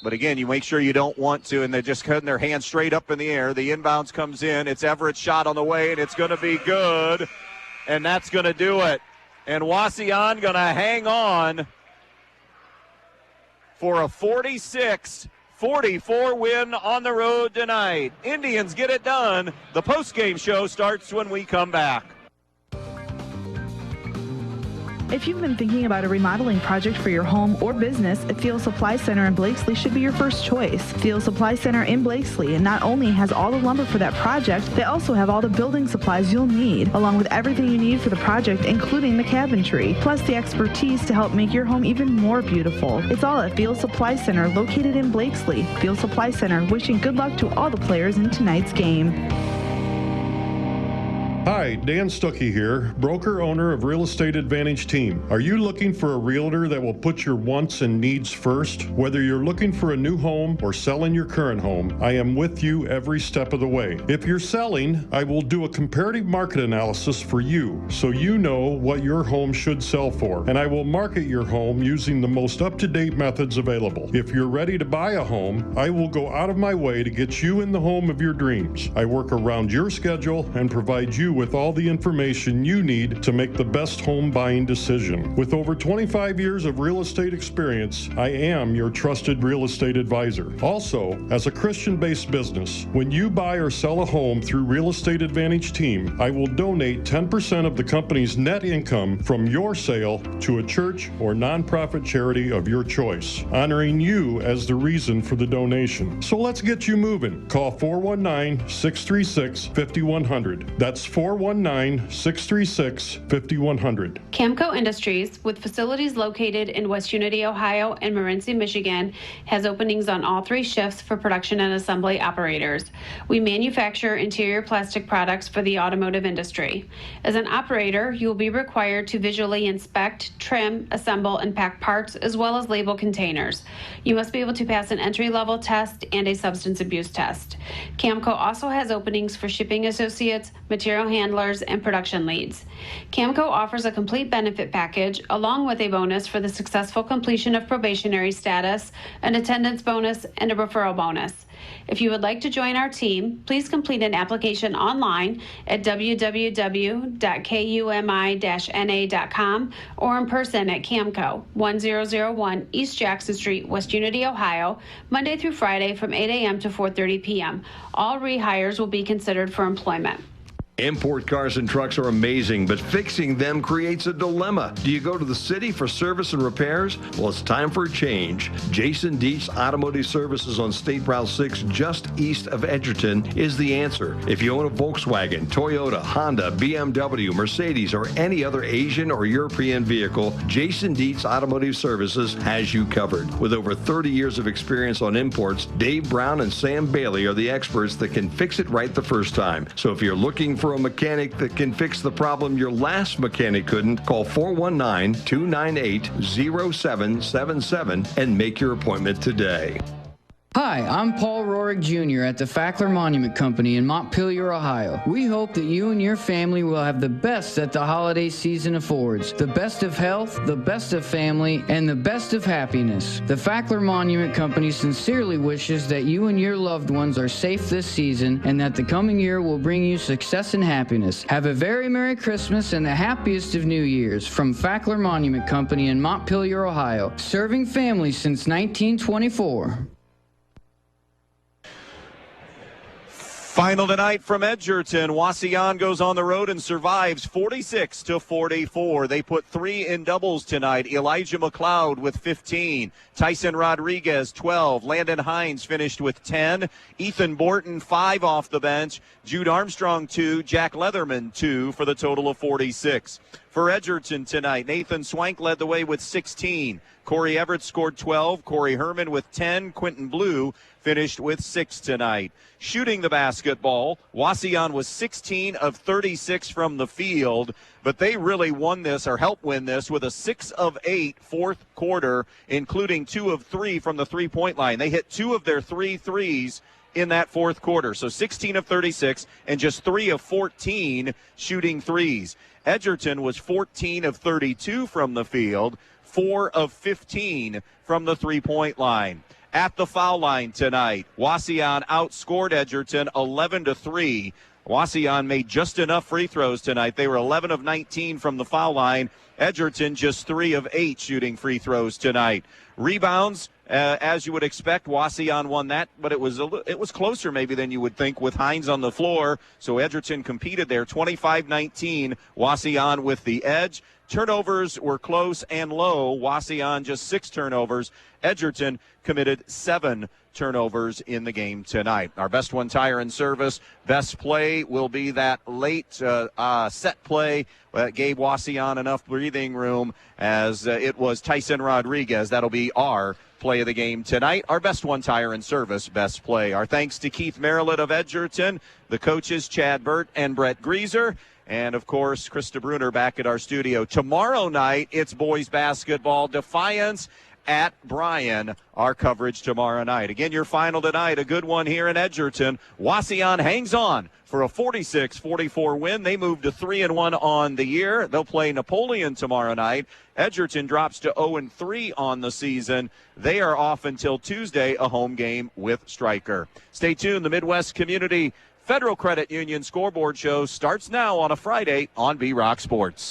S1: But again, you make sure you don't want to, and they're just cutting their hands straight up in the air. The inbounds comes in. It's Everett's shot on the way, and it's going to be good. And that's going to do it. And Wauseon going to hang on for a 46-44 win on the road tonight. Indians get it done. The postgame show starts when we come back.
S12: If you've been thinking about a remodeling project for your home or business, Field Supply Center in Blakesley should be your first choice. Field Supply Center in Blakesley and not only has all the lumber for that project, they also have all the building supplies you'll need, along with everything you need for the project, including the cabinetry, plus the expertise to help make your home even more beautiful. It's all at Field Supply Center, located in Blakesley. Field Supply Center, wishing good luck to all the players in tonight's game.
S14: Hi, Dan Stuckey here, broker owner of Real Estate Advantage Team. Are you looking for a realtor that will put your wants and needs first? Whether you're looking for a new home or selling your current home, I am with you every step of the way. If you're selling, I will do a comparative market analysis for you so you know what your home should sell for, and I will market your home using the most up-to-date methods available. If you're ready to buy a home, I will go out of my way to get you in the home of your dreams. I work around your schedule and provide you with all the information you need to make the best home buying decision. With over 25 years of real estate experience, I am your trusted real estate advisor. Also, as a Christian-based business, when you buy or sell a home through Real Estate Advantage Team, I will donate 10% of the company's net income from your sale to a church or nonprofit charity of your choice, honoring you as the reason for the donation. So let's get you moving. Call 419-636-5100. That's 419-636-5100.
S16: Camco Industries, with facilities located in West Unity, Ohio and Morenci, Michigan, has openings on all 3 shifts for production and assembly operators. We manufacture interior plastic products for the automotive industry. As an operator, you will be required to visually inspect, trim, assemble, and pack parts, as well as label containers. You must be able to pass an entry-level test and a substance abuse test. Camco also has openings for shipping associates, material handlers, and production leads. Camco offers a complete benefit package along with a bonus for the successful completion of probationary status, an attendance bonus, and a referral bonus. If you would like to join our team, please complete an application online at www.kumi-na.com or in person at Camco, 1001 East Jackson Street, West Unity, Ohio, Monday through Friday from 8 a.m. to 4:30 p.m. All rehires will be considered for employment.
S5: Import cars and trucks are amazing, but fixing them creates a dilemma. Do you go to the city for service and repairs? Well, it's time for a change. Jason Dietz Automotive Services on State Route 6, just east of Edgerton, is the answer. If you own a Volkswagen, Toyota, Honda, BMW, Mercedes, or any other Asian or European vehicle, Jason Dietz Automotive Services has you covered. With over 30 years of experience on imports, Dave Brown and Sam Bailey are the experts that can fix it right the first time. So if you're looking for a mechanic that can fix the problem your last mechanic couldn't, call 419-298-0777 and make your appointment today.
S4: Hi, I'm Paul Rorick Jr. at the Fackler Monument Company in Montpelier, Ohio. We hope that you and your family will have the best that the holiday season affords. The best of health, the best of family, and the best of happiness. The Fackler Monument Company sincerely wishes that you and your loved ones are safe this season and that the coming year will bring you success and happiness. Have a very Merry Christmas and the happiest of New Years from Fackler Monument Company in Montpelier, Ohio. Serving families since 1924.
S1: Final tonight from Edgerton. Wauseon goes on the road and survives 46-44. They put 3 in doubles tonight. Elijah McLeod with 15. Tyson Rodriguez, 12. Landon Hines finished with 10. Ethan Borton, 5 off the bench. Jude Armstrong, 2. Jack Leatherman, 2 for the total of 46. For Edgerton tonight, Nathan Swank led the way with 16. Corey Everett scored 12. Corey Herman with 10. Quentin Blue finished with 6 tonight. Shooting the basketball, Wauseon was 16 of 36 from the field, but they really won this or helped win this with a 6 of 8 fourth quarter, including 2 of 3 from the three-point line. They hit 2 of their 3 threes in that fourth quarter. So 16 of 36 and just 3 of 14 shooting threes. Edgerton was 14 of 32 from the field, 4 of 15 from the three-point line. At the foul line tonight, Wauseon outscored Edgerton 11-3. Wauseon made just enough free throws tonight. They were 11 of 19 from the foul line. Edgerton just 3 of 8 shooting free throws tonight. Rebounds, as you would expect, Wauseon won that, but it was closer maybe than you would think with Hines on the floor. So Edgerton competed there, 25-19. Wauseon with the edge. Turnovers were close and low. Wauseon just 6 turnovers. Edgerton committed 7 turnovers in the game tonight. Our best one tire and service. Best play will be that late set play that gave Wauseon enough breathing room as it was Tyson Rodriguez. That'll be our play of the game tonight. Our best one tire and service best play. Our thanks to Keith Merrillet of Edgerton, the coaches Chad Burt and Brett Grieser, and, of course, Krista Bruner back at our studio. Tomorrow night, it's boys basketball. Defiance at Bryan, our coverage tomorrow night. Again, your final tonight, a good one here in Edgerton. Wauseon hangs on for a 46-44 win. They move to 3-1 on the year. They'll play Napoleon tomorrow night. Edgerton drops to 0-3 on the season. They are off until Tuesday, a home game with Stryker. Stay tuned. The Midwest Community Federal Credit Union Scoreboard Show starts now on a Friday on B-Rock Sports.